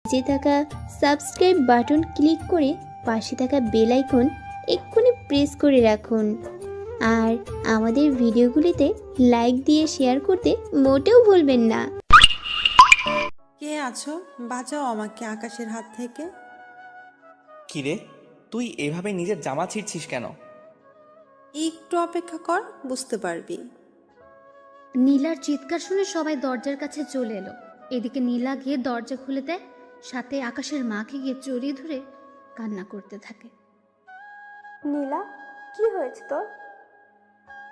নিচে থাকা subscribe button click করে পাশে থাকা বেল আইকন এক্ষুনি প্রেস করে রাখুন। আর আমাদের ভিডিওগুলিতে লাইক দিয়ে শেয়ার করতে মোটেও ভুলবেন না। কে আছো? বাঁচাও আমাকে আকাশের হাত থেকে। কিরে, তুই এভাবে নিজের জামা ছিঁড়ছিস কেন? একটু অপেক্ষা কর, বুঝতে পারবি। নীলার চিৎকার শুনে সবাই দরজার কাছে চলে এলো। এদিকে নীলা গিয়ে দরজা খুলে দেয়, সাথে আকাশের মাকে গিয়ে জড়িয়ে ধরে কান্না করতে থাকে। নীলা, কি হয়েছে তোর?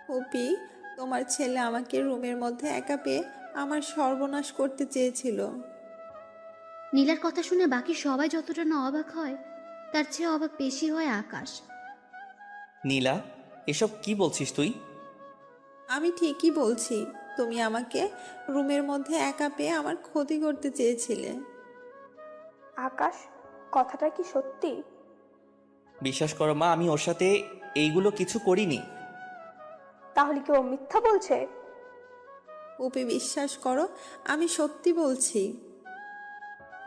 পপি, তোমার ছেলে আমাকে রুমের মধ্যে একা পেয়ে আমার সর্বনাশ করতে চেয়েছিল। নীলার কথা শুনে বাকি সবাই যতটা না অবাক হয়, তার চেয়ে অবাক বেশি হয় আকাশ। নীলা, এসব কি বলছিস তুই? আমি ঠিকই বলছি, তুমি আমাকে রুমের মধ্যে একা পেয়ে আমার ক্ষতি করতে চেয়েছিলে। আকাশ, কথাটা কি সত্যি? বিশ্বাস করো মা, আমি ওর সাথে এইগুলো কিছু করিনি। তাহলে কি ও মিথ্যা বলছে? পপি, বিশ্বাস করো, আমি সত্যি বলছি।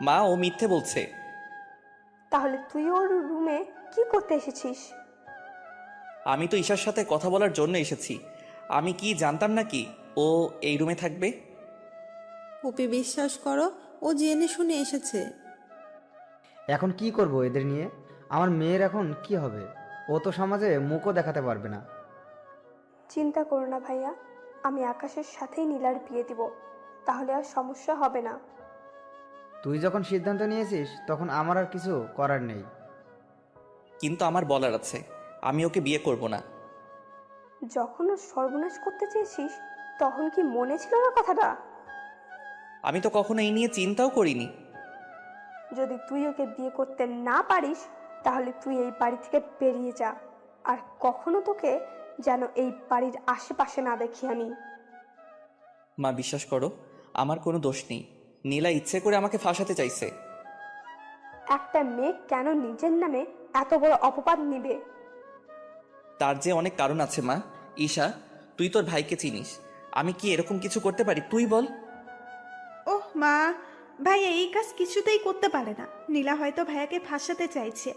মা, ও মিথ্যে বলছে। তাহলে তুই ওর রুমে কি করতে এসেছিস? আমি তো ঈশার সাথে কথা বলার জন্য এসেছি। আমি কি জানতাম নাকি ও এই রুমে থাকবে? পপি, বিশ্বাস করো, ও জেনে শুনে এসেছে। এখন কি করব এদের নিয়ে? আমার মেয়ের এখন কি হবে? ও তো সমাজে মুখও দেখাতে পারবে না। চিন্তা করো না ভাইয়া, আমি আকাশের সাথেই নীলার বিয়ে দিব, তাহলে আর সমস্যা হবে না। তুই যখন সিদ্ধান্ত নিয়েছিস তখন আমার আর কিছু করার নেই। কিন্তু আমার বলার আছে, আমি ওকে বিয়ে করব না। যখন ওর সর্বনাশ করতে চেয়েছিস তখন কি মনে ছিল না কথাটা? আমি তো কখনো এই নিয়ে চিন্তাও করিনি। যদি তুই ওকে বিয়ে করতে না পারিস তাহলে তুই এই বাড়ি থেকে বেরিয়ে যা, আর কখনো তোকে যেন এই বাড়ির আশেপাশে না দেখি আমি। মা, বিশ্বাস করো, আমার কোনো দোষ নেই। নীলা ইচ্ছে করে আমাকে ফাঁসাতে চাইছে। একটা মেয়ে কেন নিজের নামে এত বড় অপবাদ নিবে? তার যে অনেক কারণ আছে মা। ঈশা, তুই তোর ভাইকে চিনিস। আমি কি এরকম কিছু করতে পারি? তুই বল। ওহ মা, ভাইয়া এই কাজ কিছুতেই করতে পারে না। নীলা হয়তো ভাইয়াকে ফাঁসাতে চাইছে।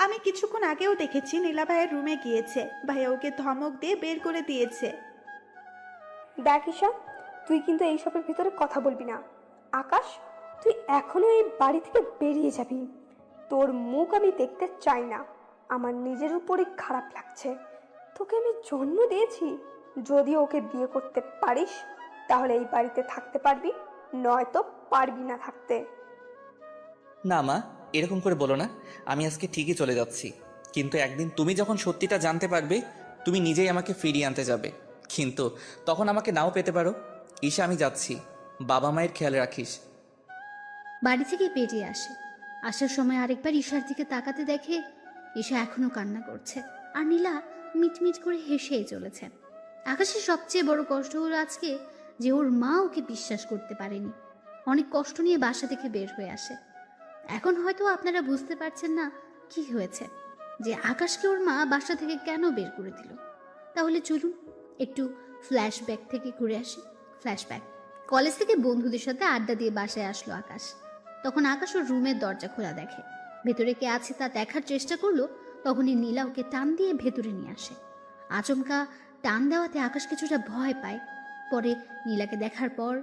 আমি কিছুক্ষণ আগেও দেখেছি নীলা ভাইয়ের রুমে গিয়েছে, ভাইয়া ওকে ধমক দিয়ে বের করে দিয়েছে। দেখ ঈশা, তুই কিন্তু এইসবের ভিতরে কথা বলবি না। আকাশ, তুই এখনো এই বাড়ি থেকে বেরিয়ে যাবি। তোর মুখ আমি দেখতে চাই না। আমার নিজের উপরই খারাপ লাগছে। তোকে আমি জন্ম দিয়েছি। যদি ওকে বিয়ে করতে পারিস তাহলে এই বাড়িতে থাকতে পারবি, নয়তো পারবি না থাকতে। না মা, এরকম করে বলো না। আমি আজকে ঠিকই চলে যাচ্ছি, কিন্তু একদিন তুমি যখন সত্যিটা জানতে পারবে তুমি নিজেই আমাকে ফিরিয়ে আনতে যাবে। কিন্তু তখন আমাকে নাও পেতে পারো। ঈশা, আমি যাচ্ছি। বাবা মায়ের খেয়াল রাখিস। বাড়ি থেকে বেরিয়ে আসে। আসার সময় আরেকবার ঈশার দিকে তাকাতে দেখে ঈশা এখনো কান্না করছে, আর নীলা মিটমিট করে হেসেই চলেছে। আকাশের সবচেয়ে বড় কষ্ট হলো আজকে যে ওর মা ওকে বিশ্বাস করতে পারেনি। অনেক কষ্ট নিয়ে বাসা থেকে বের হয়ে আসে। এখন হয়তো আপনারা বুঝতে পারছেন না কি হয়েছে, যে আকাশকে ওর মা বাসা থেকে কেন বের করে দিল। তাহলে চলুন একটু ফ্ল্যাশব্যাক থেকে ঘুরে আসি। ফ্ল্যাশব্যাক। কলেজ থেকে বন্ধুদের সাথে আড্ডা দিয়ে বাসায় আসলো আকাশ। তখন আকাশ ওর রুমের দরজা খোলা দেখে। ভেতরে কে আছে তা দেখার চেষ্টা করলো। তখনই নীলা ওকে টান দিয়ে ভেতরে নিয়ে আসে। আচমকা টান দেওয়াতে আকাশ কিছুটা ভয় পায়। পরে নীলাকে দেখার পর,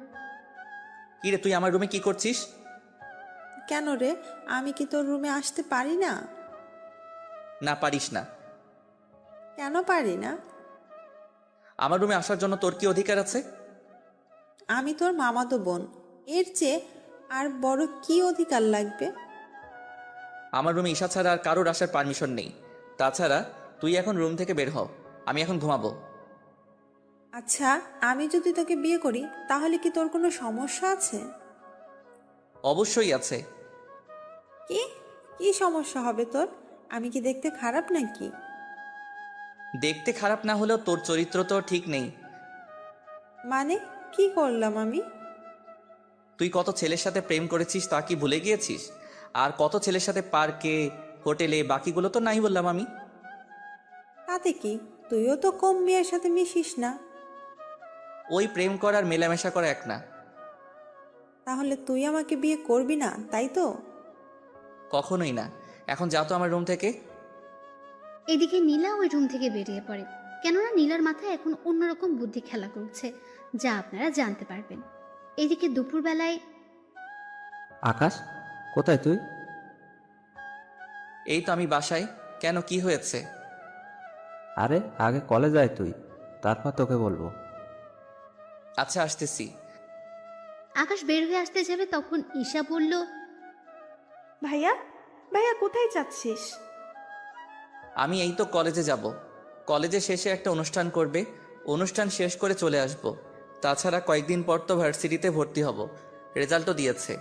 কি রে, তুই আমার রুমে কি করছিস? কেন রে, আমি কি তোর রুমে আসতে পারি না? না, পারিস না। কেন পারি না? আমার রুমে আসার জন্য তোর কি অধিকার আছে? আমি তোর মামাতো বোন, এর চেয়ে আর বড় কি অধিকার লাগবে? আমার রুমে ঈশা ছাড়া আর কারোর আসার পারমিশন নেই। তাছাড়া তুই এখন রুম থেকে বের হ, আমি এখন ঘুমাবো। আচ্ছা, আমি যদি তোকে বিয়ে করি তাহলে কি তোর কোনো সমস্যা আছে? অবশ্যই আছে। কি কি সমস্যা হবে তোর? আমি কি দেখতে খারাপ নাকি? দেখতে খারাপ না হলেও তোর চরিত্র তো ঠিক নেই। মানে কি করলাম আমি? তুই কত ছেলের সাথে প্রেম করেছিস তা কি ভুলে গিয়েছিস? আর কত ছেলের সাথে পার্কে, হোটেলে, বাকিগুলো তো নাই বললাম আমি। তাতে কি, তুইও তো কম মেয়ের সাথে মিশিস না। ওই প্রেম করার মেলামেশা করা এক না। তাহলে তুই আমাকে বিয়ে করবি না, তাই তো? কখনোই না। এখন যাও তো আমার রুম থেকে। এদিকে নীলা ওই রুম থেকে বেরিয়ে পড়ে, কেননা নীলার মাথায় এখন অন্যরকম বুদ্ধি খেলা করছে, যা আপনারা জানতে পারবেন। এদিকে দুপুরবেলায় আকাশ, কোথায় তুই? এই তো আমি বাসায়। কেন, কি হয়েছে? আরে আগে কলেজ আয় তুই, তারপর তোকে বলবো। আচ্ছা, আসতেছি। আকাশ বের হয়ে আসতে যাবে, তখন ঈশা বলল, ভাইয়া, ভাইয়া কোথায় যাচ্ছিস? আমি এই তো কলেজে যাব। কলেজে শেষে একটা অনুষ্ঠান করবে, অনুষ্ঠান শেষ করে চলে আসব। তাছাড়া কয়েকদিন পর তো ভার্সিটিতে ভর্তি হব, রেজাল্টও দিয়েছে।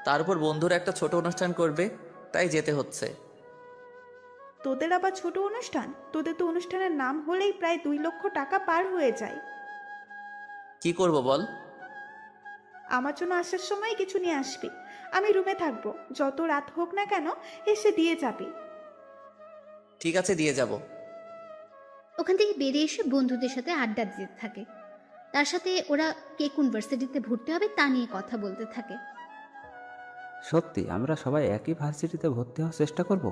তার উপর বন্ধুরা একটা ছোট অনুষ্ঠান করবে, তাই যেতে হচ্ছে। তোদের আবার ছোট অনুষ্ঠান? তোদের তো অনুষ্ঠানের নাম হলেই প্রায় 2 লক্ষ টাকা পার হয়ে যায়। কি করব বল? আমার জন্য আসার সময় কিছু নিয়ে আসবি। আমি রুমে থাকবো, যত রাত হোক না কেন এসে দিয়ে যাবি। ঠিক আছে, দিয়ে যাব। ওখান থেকে বেরিয়ে এসে বন্ধুদের সাথে আড্ডা দিতে থাকে। তার সাথে ওরা কে কোন ভার্সিটিতে ভর্তি হবে তা নিয়ে কথা বলতে থাকে। সত্যি আমরা সবাই একই ভার্সিটিতে ভর্তি হওয়ার চেষ্টা করব?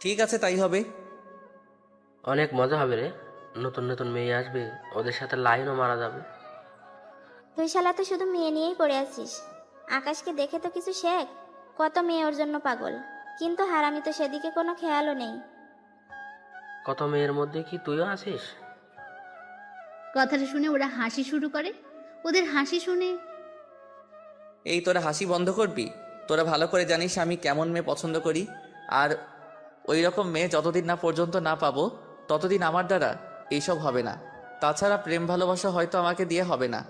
ঠিক আছে, তাই হবে। অনেক মজা হবে রে, নতুন নতুন মেয়ে আসবে, ওদের সাথে লাইনও মারা যাবে। তুই শালা তো শুধু মেয়ে নিয়েই পড়ে আছিস। আকাশকে দেখে তো কিছু শেখ। কত মেয়ে ওর জন্য পাগল, কিন্তু হারামি তো সেদিকে কোনো খেয়ালও নেই। কত মেয়ের মধ্যে কি তুইও আছিস? কথাটা শুনে ওরা হাসি শুরু করে। ওদের হাসি শুনে এই তোরা হাসি বন্ধ করবি? তোরা ভালো করে জানিস আমি কেমন মেয়ে পছন্দ করি, আর ওই রকম মেয়ে যতদিন না পর্যন্ত না পাবো ততদিন আমার দ্বারা এইসব হবে না। তাছাড়া প্রেম ভালোবাসা হয়তো আমাকে দিয়ে হবে না।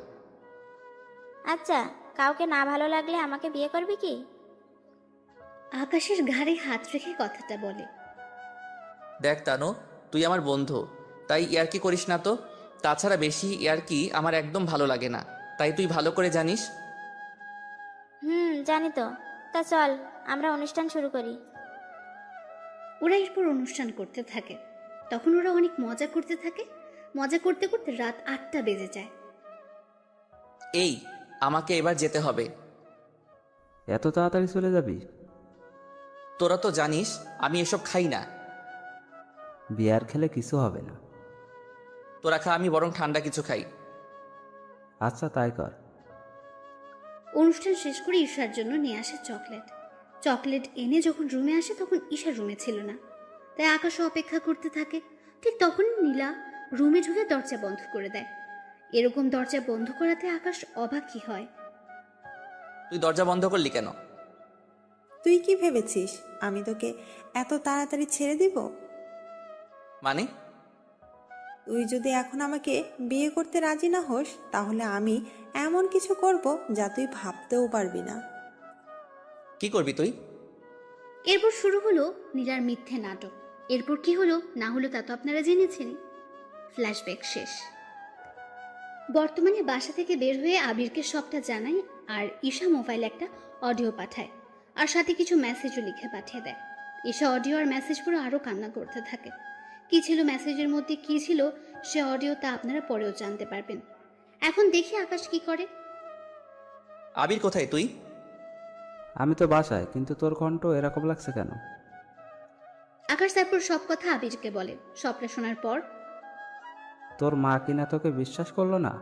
আচ্ছা, কাউকে না ভালো লাগলে আমাকে বিয়ে করবি কি? আকাশের ঘাড়ে হাত রেখে কথাটা বলে। দেখ তানু, তুই আমার বন্ধু, তাই ইয়ার্কি করিস না তো। তাছাড়া বেশি ইয়ার্কি আমার একদম ভালো লাগে না, তাই তুই ভালো করে জানিস। জানি তো। তা চল আমরা অনুষ্ঠান শুরু করি। ওরা এরপর অনুষ্ঠান করতে থাকে। তখন ওরা অনেক মজা করতে থাকে। মজা করতে করতে রাত 8টা বেজে যায়। এই, আমাকে এবার যেতে হবে। এত তাড়াতাড়ি চলে যাবি? তোরা তো জানিস আমি এসব খাই না। বিয়ার খেলে কিছু হবে না। তোরা খা, আমি বরং ঠান্ডা কিছু খাই। আচ্ছা তাই কর। অনুষ্ঠান শেষ করে ঈশার জন্য নিয়ে আসে চকলেট। চকলেট এনে যখন রুমে আসে তখন ঈশা রুমে ছিল না, তাই আকাশও অপেক্ষা করতে থাকে। ঠিক তখনই নীলা রুমে ঢুকে দরজা বন্ধ করে দেয়। এরকম দরজা বন্ধ করাতে আকাশ অবাকই হয়। তুই দরজা বন্ধ করলি কেন? তুই কি ভেবেছিস আমি তোকে এত তাড়াতাড়ি ছেড়ে দিব? মানে? তুই যদি এখন আমাকে বিয়ে করতে রাজি না হোস, তাহলে আমি এমন কিছু করব যা তুই ভাবতেও পারবি না। কি করবি তুই? এরপর শুরু হলো নীলার মিথ্যে নাটক। এরপর কি হলো না হলো তা তো আপনারা জেনেছেনই। ফ্ল্যাশব্যাক শেষ। বর্তমানে বাসা থেকে বের হয়ে আবিরকে সবটা জানায়, আর ঈশা মোবাইলে একটা অডিও পাঠায়, আর সাথে কিছু মেসেজও লিখে পাঠিয়ে দেয়। ঈশা অডিও আর মেসেজ পড়ে আরও কান্না করতে থাকে। কি ছিল মেসেজের মধ্যে, কি ছিল সে অডিও, তা আপনারা পরেও জানতে পারবেন। এখন দেখি আকাশ কি করে। আবির কোথায় তুই? আমি তো বাসায়, কিন্তু তোর কণ্ঠ এরকম লাগছে কেন? আকাশ তারপর সব কথা আবিরকে বলে। সবটা শোনার পর তোর মা কিনা তোকে বিশ্বাস করলো না?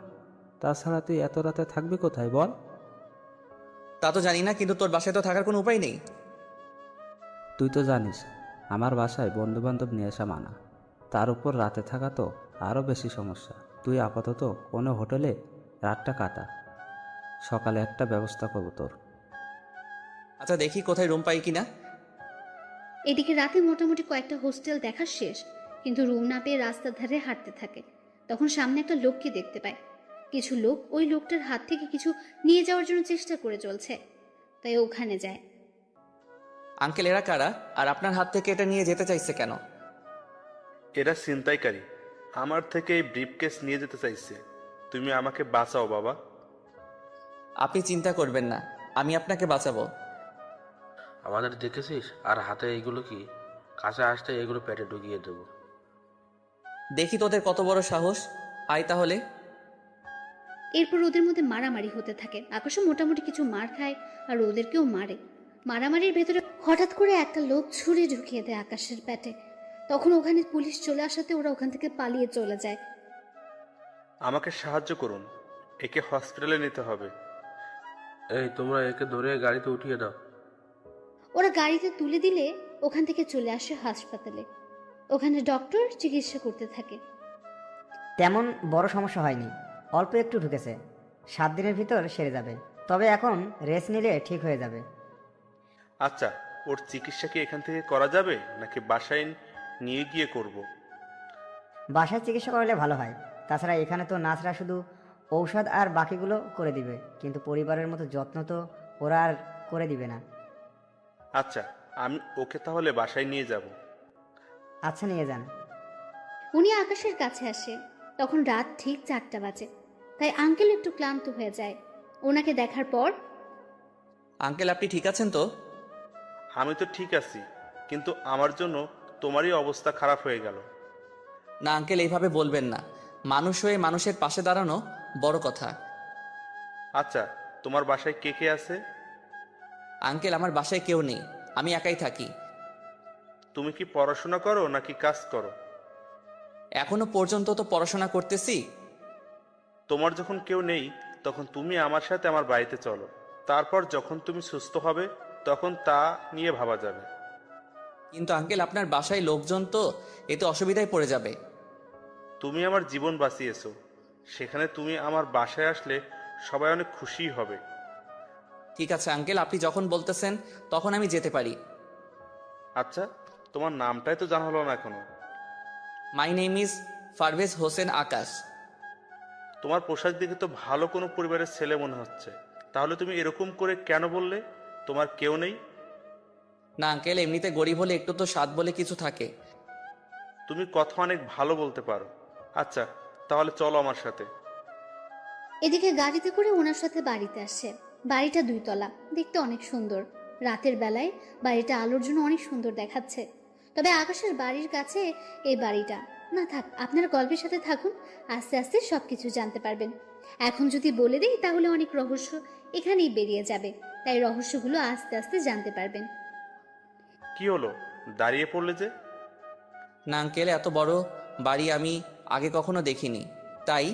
তাছাড়া তুই এত রাতে থাকবি কোথায় বল? তা তো জানি না, কিন্তু তোর বাসায় তো থাকার কোনো উপায় নেই। তুই তো জানিস আমার বাসায় বন্ধু বান্ধব নিয়ে আসা মানা, তার উপর রাতে থাকা তো আরও বেশি সমস্যা। তুই আপাতত কোনো হোটেলে রাতটা কাটা, সকালে একটা ব্যবস্থা করবো তোর। আচ্ছা, দেখি কোথায় রুম পাই কিনা। এদিকে রাতে মোটামুটি কয়েকটা হোস্টেল দেখা শেষ, কিন্তু রুম না পেয়ে রাস্তার ধারে হাঁটতে থাকে। তখন সামনে একটা লোককে দেখতে পায়। কিছু লোক ওই লোকটার হাত থেকে কিছু নিয়ে যাওয়ার জন্য চেষ্টা করে চলছে, তাই ওখানে যায়। আঙ্কেল, এরা কারা? আর আপনার হাত থেকে এটা নিয়ে যেতে চাইছে কেন? এরা ছিনতাইকারী, আমার থেকে এই ব্রিফকেস নিয়ে যেতে চাইছে। তুমি আমাকে বাঁচাও বাবা। আপনি চিন্তা করবেন না, আমি আপনাকে বাঁচাবো। আমাদের দেখেছিস? আর হাতে এইগুলো কি? কাছে আসতে এগুলো পেটে ঢুকিয়ে দেবো। দেখি তোদের কত বড় সাহস। আয় তাহলে। এরপর ওদের মধ্যে মারামারি হতে থাকে। আকাশও মোটামুটি কিছু মার খায় আর ওদেরকেও মারে। মারামারির ভেতরে হঠাৎ করে একটা লোক ছুরি ঢুকিয়ে দেয় আকাশের পেটে। তখন ওখানে পুলিশ চলে আসাতে ওরা ওখান থেকে পালিয়ে চলে যায়। আমাকে সাহায্য করুন, একে হসপিটালে নিতে হবে। এই তোমরা একে ধরে গাড়িতে উঠিয়ে দাও। ওরা গাড়িতে তুলে দিলে ওখান থেকে চলে আসে হাসপাতালে। ওখানে ডক্টর চিকিৎসা করতে থাকে। তেমন বড় সমস্যা হয়নি, অল্প একটু ঢুকেছে, 7 দিনের ভিতর সেরে যাবে। তবে এখন রেস্ট নিলে ঠিক হয়ে যাবে। আচ্ছা, ওর চিকিৎসা কি এখান থেকে করা যাবে নাকি বাসায় নিয়ে গিয়ে করব? বাসায় চিকিৎসা করলে ভালো হয়। তাছাড়া এখানে তো নার্সরা শুধু ঔষধ আর বাকিগুলো করে দিবে, কিন্তু পরিবারের মতো যত্ন তো ওরা আর করে দিবে না। আচ্ছা, আমি ওকে তাহলে বাসায় নিয়ে যাব। আচ্ছা, নিয়ে যান। উনি আকাশের কাছে আসে। তখন রাত ঠিক 4টা বাজে, তাই আঙ্কেল একটু ক্লান্ত হয়ে যায়। ওনাকে দেখার পর, আঙ্কেল আপনি ঠিক আছেন তো? আমি তো ঠিক আছি, কিন্তু আমার জন্য তোমারই অবস্থা খারাপ হয়ে গেল। না আঙ্কেল, এইভাবে বলবেন না। মানুষ হয়ে মানুষের পাশে দাঁড়ানো বড় কথা। আচ্ছা, তোমার বাসায় কে কে আছে? আঙ্কেল আমার বাসায় কেউ নেই, আমি একাই থাকি। তুমি কি পড়াশোনা করো নাকি কাজ করো? এখনো পর্যন্ত তো পড়াশোনা করতেছি। তোমার যখন কেউ নেই তখন তুমি আমার সাথে আমার বাড়িতে চলো। তারপর যখন তুমি সুস্থ হবে তখন তা নিয়ে ভাবা যাবে। কিন্তু আঙ্কেল আপনার বাসায় লোকজন তো, এতে অসুবিধায় পড়ে যাবে। তুমি আমার জীবন বাঁচিয়েছো, সেখানে তুমি আমার বাসায় আসলে সবাই অনেক খুশি হবে। ঠিক আছে আঙ্কেল, আপনি যখন বলতেছেন তখন আমি যেতে পারি। আচ্ছা, তোমার নামটাই তো জানা হলো না এখনো। My name is Parvez Hossain Akash. তোমার পোশাক দেখে তো ভালো কোনো পরিবারের ছেলে মনে হচ্ছে। তাহলে তুমি এরকম করে কেন বললে তোমার কেউ নেই? না আঙ্কেল, এমনিতে গরিব হলে একটু তো স্বাদ বলে কিছু থাকে। তুমি কথা অনেক ভালো বলতে পারো। আচ্ছা, তাহলে চলো আমার সাথে। এদিকে গাড়িতে করে ওনার সাথে বাড়িতে আসে। বাড়িটা 2 তলা, দেখতে অনেক সুন্দর। রাতের বেলায় বাড়িটা আলোর জন্য অনেক সুন্দর দেখাচ্ছে। তবে আকাশের বাড়ির কাছে এই বাড়িটা না। থাক, আপনারা গল্পের সাথে থাকুন, আস্তে আস্তে সবকিছু জানতে পারবেন। এখন যদি বলে দিই তাহলে অনেক রহস্য এখানেই বেরিয়ে যাবে, তাই রহস্যগুলো আস্তে আস্তে জানতে পারবেন। কি হলো, দাঁড়িয়ে পড়লে যে? না আঙ্কেল, এত বড় বাড়ি আমি আগে কখনো দেখিনি, তাই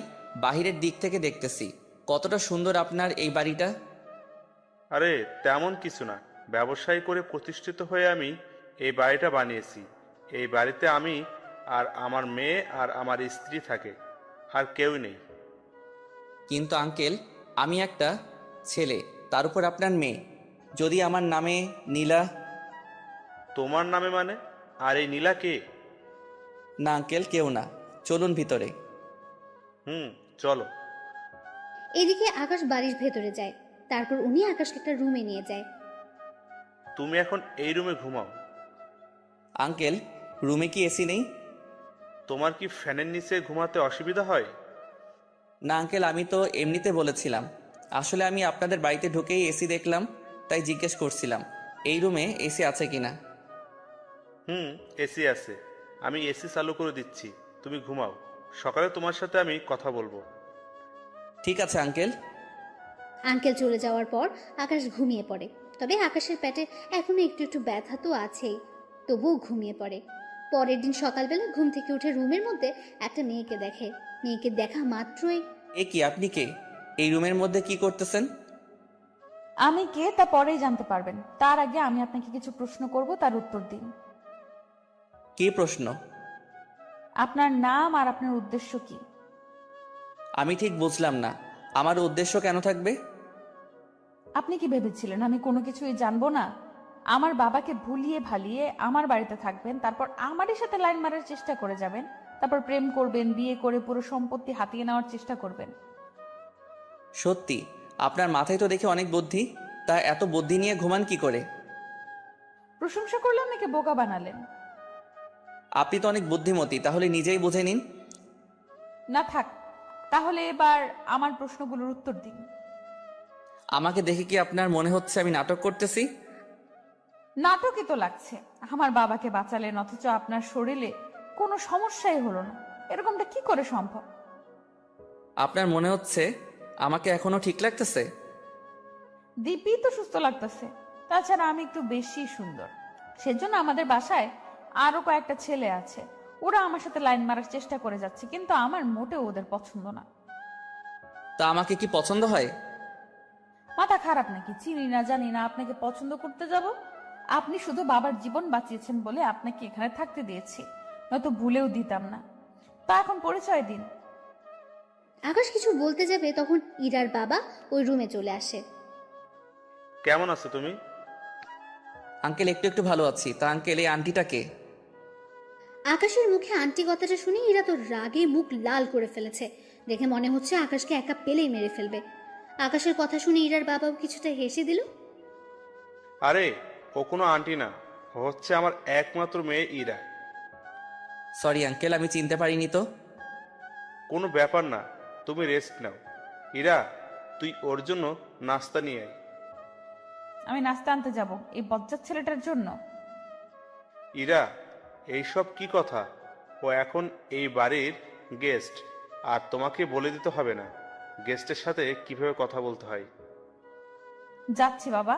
বাহিরের দিক থেকে দেখতেছি। কতটা সুন্দর আপনার এই বাড়িটা। আরে তেমন কিছু না, ব্যবসায় করে প্রতিষ্ঠিত হয়ে আমি এই বাড়িটা বানিয়েছি। এই বাড়িতে আমি আর আমার মেয়ে আর আমার স্ত্রী থাকে, আর কেউ নেই। কিন্তু আঙ্কেল, আমি একটা ছেলে, তার উপর আপনার মেয়ে। যদি আমার নামে নীলা। তোমার নামে মানে? আর এই নীলা কে? না আঙ্কেল, কেউ না, চলুন ভিতরে। চলো। এদিকে আকাশ বাড়ির ভেতরে যায়। তারপর উনি আকাশকে একটা রুমে নিয়ে যায়। তুমি এখন এই রুমে ঘুমাও। আঙ্কেল, রুমে কি এসি নেই? তোমার কি ফ্যানের নিচে ঘুমাতে অসুবিধা হয়? না আঙ্কেল, আমি তো এমনিতে বলেছিলাম। আসলে আমি আপনাদের বাড়িতে ঢুকেই এসি দেখলাম, তাই জিজ্ঞেস করছিলাম এই রুমে এসি আছে কিনা। এসি আছে, আমি এসি চালু করে দিচ্ছি, তুমি ঘুমাও। সকালে তোমার সাথে আমি কথা বলবো। ঠিক আছে আঙ্কেল। আঙ্কেল চলে যাওয়ার পর আকাশ ঘুমিয়ে পড়ে। তবে আকাশের পেটে এখনো একটু একটু ব্যথা তো আছেই, তবুও ঘুমিয়ে পড়ে। পরের দিন সকালবেলা ঘুম থেকে উঠে রুমের মধ্যে একটা মেয়েকে দেখে। মেয়েকে দেখা মাত্রই, এ কি, আপনি কে? এই রুমের মধ্যে কি করতেছেন? আমি কে তা পরেই জানতে পারবেন। তার আগে আমি আপনাকে কিছু প্রশ্ন করব, তার উত্তর দিন। কি প্রশ্ন? আপনার নাম আর আপনার উদ্দেশ্য কি? আমি ঠিক বুঝলাম না, আমার উদ্দেশ্য কেন থাকবে? আপনি কি ভেবেছিলেন আমি কোনো কিছুই জানবো না? আমার বাবাকে ভুলিয়ে ভালিয়ে আমার বাড়িতে থাকবেন, তারপর আমারই সাথে লাইন মারার চেষ্টা করে যাবেন, তারপর প্রেম করবেন, বিয়ে করে পুরো সম্পত্তি হাতিয়ে নেওয়ার চেষ্টা করবেন। সত্যি আপনার মাথায় তো দেখে অনেক বুদ্ধি, তা এত বুদ্ধি নিয়ে ঘুমান কি করে? প্রশংসা করলে আমাকে বোকা বানালেন। আপনি তো অনেক বুদ্ধিমতী, তাহলে নিজেই বুঝে নিন। না থাক, তাহলে এবার আমার প্রশ্নগুলোর উত্তর দিন। আমাকে দেখে কি আপনার মনে হচ্ছে আমি নাটক করতেছি? নাটকই তো লাগছে। আমার বাবাকে বাঁচালেন অথচ আপনার শরীরে কোনো সমস্যাই হলো না, এরকমটা কি করে সম্ভব? আপনার মনে হচ্ছে আমাকে এখনো ঠিক লাগতেছে? দীপই তো সুস্থ লাগতেছে, তাছাড়া আমি একটু বেশি সুন্দর, সেজন্য আমাদের বাসায় আরো কয়েকটা ছেলে আছে, ওরা আমার সাথে লাইন মারার চেষ্টা করে যাচ্ছে, কিন্তু আমার মোটেও ওদের পছন্দ না। তা আমাকে কি পছন্দ হয়? মাথা খারাপ নাকি? চিনি না জানি না আপনাকে পছন্দ করতে যাব? আপনি শুধু বাবার জীবন বাঁচিয়েছেন বলে আপনাকে এখানে থাকতে দিয়েছি, নয়তো ভুলেও দিতাম না। তা এখন পরিচয় দিন। আকাশ কিছু বলতে যাবে তখন ইরার বাবা ওই রুমে চলে আসে। কেমন আছো তুমি? আঙ্কেল একটু একটু ভালো আছি। তা আঙ্কেল এই আন্টিটাকে? আকাশের মুখে আন্টি কথাটা শুনে ইরা তো রাগে মুখ লাল করে ফেলেছে। দেখে মনে হচ্ছে আকাশকে একা পেলেই মেরে ফেলবে। আকাশের কথা শুনে ইরার বাবাও কিছুটা হেসে দিল। আরে ও কোনো আন্টি না, ও হচ্ছে আমার একমাত্র মেয়ে ইরা। সরি আঙ্কেল, আমি চিনতে পারিনি তো। কোনো ব্যাপার না, তুমি রেস্ট নাও। ইরা, তুই ওর জন্য নাস্তা নিয়ে আয়। আমি নাস্তা আনতে যাব এই বজ্জাত ছেলেটার জন্য? ইরা, এইসব কি কথা? ও এখন এই বাড়ির গেস্ট, আর তোমাকে বলে দিতে হবে না গেস্টের সাথে কিভাবে কথা বলতে হয়। যাচ্ছি বাবা।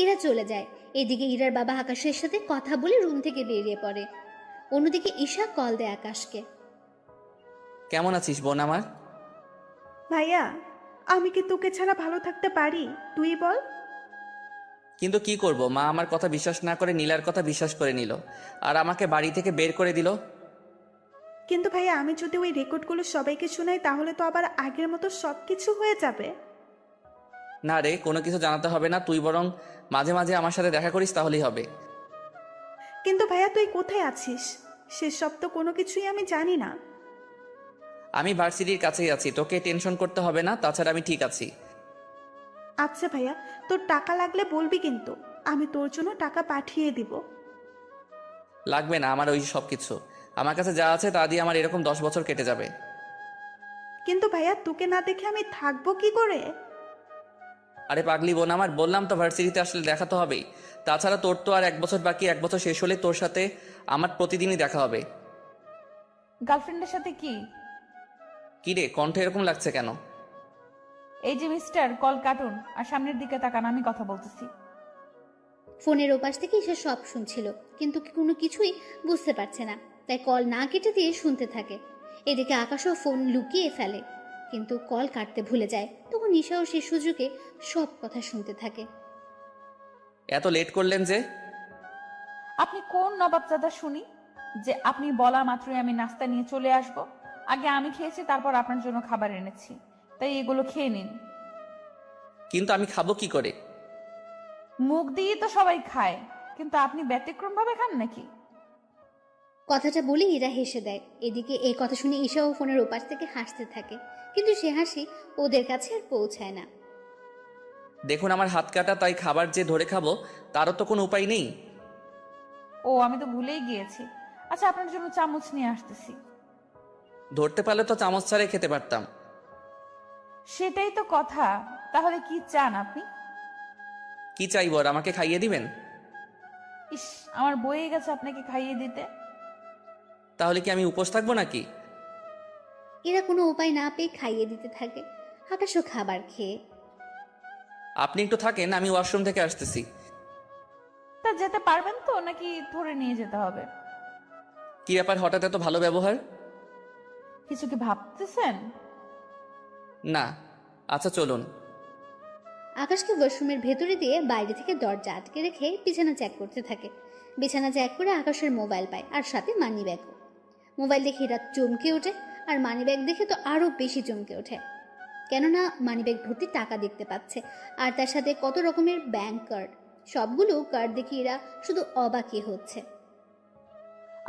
ইরা চলে যায়। এদিকে ইরার বাবা আকাশের সাথে কথা বলে রুম থেকে বেরিয়ে পড়ে। অন্যদিকে ঈশা কল দেয় আকাশকে। কেমন আছিস বোন আমার? ভাইয়া, আমি কি তোকে ছাড়া ভালো থাকতে পারি? তুই বল। কিন্তু কি করব, মা আমার কথা বিশ্বাস না করে নীলার কথা বিশ্বাস করে নিল, আর আমাকে বাড়ি থেকে বের করে দিল। কিন্তু ভাইয়া, আমি যদি ওই রেকর্ডগুলো সবাইকে শোনাই তাহলে তো আবার আগের মতো সব কিছু হয়ে যাবে। না রে, কোনো কিছু জানাতে হবে না, তুই বরং মাঝে মাঝে আমার সাথে দেখা করিস, তাহলেই হবে। কিন্তু ভাইয়া, তুই কোথায় আছিস সেসব তো কোনো কিছুই আমি জানি না। আমি ভার্সিটির কাছেই আছি, তোকে টেনশন করতে হবে না, তাছাড়া আমি ঠিক আছি। আচ্ছা ভাইয়া, তোর টাকা লাগলে বলবি, কিন্তু আমি তোর জন্য টাকা পাঠিয়ে দিব। লাগবে না আমার ওই সব কিছু, আমার কাছে যা আছে তা দিয়ে আমার এরকম 10 বছর কেটে যাবে। কিন্তু ভাইয়া, তোকে না দেখে আমি থাকবো কি করে? আরে পাগলি বোন আমার, বললাম তো ভার্সিটিতে আসলে দেখা তো হবেই। তাছাড়া তোর তো আর 1 বছর বাকি, 1 বছর শেষ হলে তোর সাথে আমার প্রতিদিনই দেখা হবে। গার্লফ্রেন্ডের সাথে কি? কি রে, কণ্ঠ এরকম লাগছে কেন? এই যে মিস্টার, কল কাটুন আর সামনের দিকে তাকান, আমি কথা বলতেছি। ফোনের ওপাশ থেকে ঈশা সব শুনছিল, কিন্তু কোনো কিছুই বুঝতে পারছে না, তাই কল না কেটে দিয়ে শুনতে থাকে। এদিকে আকাশও ফোন লুকিয়ে ফেলে, কিন্তু কল কাটতে ভুলে যায়। তখন ঈশাও সে সুযোগে সব কথা শুনতে থাকে। এত লেট করলেন যে? আপনি কোন নবাবজাদা শুনি যে আপনি বলা মাত্রই আমি নাস্তা নিয়ে চলে আসব? আগে আমি খেয়েছি, তারপর আপনার জন্য খাবার এনেছি, তাই এগুলো খেয়ে নিন। কিন্তু আমি খাবো কি করে? মুখ দিয়ে তো সবাই খায়, কিন্তু আপনি ব্যতিক্রম ভাবে খান নাকি? কথাটা বলে ইরা হেসে দেয়। এদিকে এই কথা শুনে ঈশাও ফোনের ওপাশ থেকে হাসতে থাকে, কিন্তু সে হাসি ওদের কাছে আর পৌঁছায় না। দেখুন আমার হাত কাটা, তাই খাবার যে ধরে খাবো তারও তো কোনো উপায় নেই। ও, আমি তো ভুলেই গিয়েছি। আচ্ছা, আপনার জন্য চামচ নিয়ে আসতেছি। ধরতে পারলে তো চামচ ছাড়াই খেতে পারতাম। সেটাই তো কথা। তাহলে কি চান আপনি? কি চাইবো, আর আমাকে খাইয়ে দিবেন? ইস, আমার বয়ে গেছে আপনাকে খাইয়ে দিতে। তাহলে কি আমি উপোস থাকবো নাকি? এরা কোনো উপায় না পেয়ে খাইয়ে দিতে থাকে। আকাশও খাবার খেয়ে। আপনি একটু থাকেন, আমি ওয়াশরুম থেকে আসতেছি। তা যেতে পারবেন তো, নাকি ধরে নিয়ে যেতে হবে? কি ব্যাপার, হঠাৎ এত ভালো ব্যবহার? কিছু কি ভাবতেছেন? না। আচ্ছা চলুন। আকাশকে ওয়াশরুমের ভেতরে দিয়ে বাইরে থেকে দরজা আটকে রেখে বিছানা চেক করতে থাকে। বিছানা চেক করে আকাশের মোবাইল পায়, আর সাথে মানি ব্যাগও। মোবাইল দেখে এরা চমকে ওঠে, আর মানি ব্যাগ দেখে তো আরও বেশি চমকে ওঠে, কেননা মানি ব্যাগ ভর্তি টাকা দেখতে পাচ্ছে, আর তার সাথে কত রকমের ব্যাংক কার্ড। সবগুলো কার্ড দেখে এরা শুধু অবাকই হচ্ছে।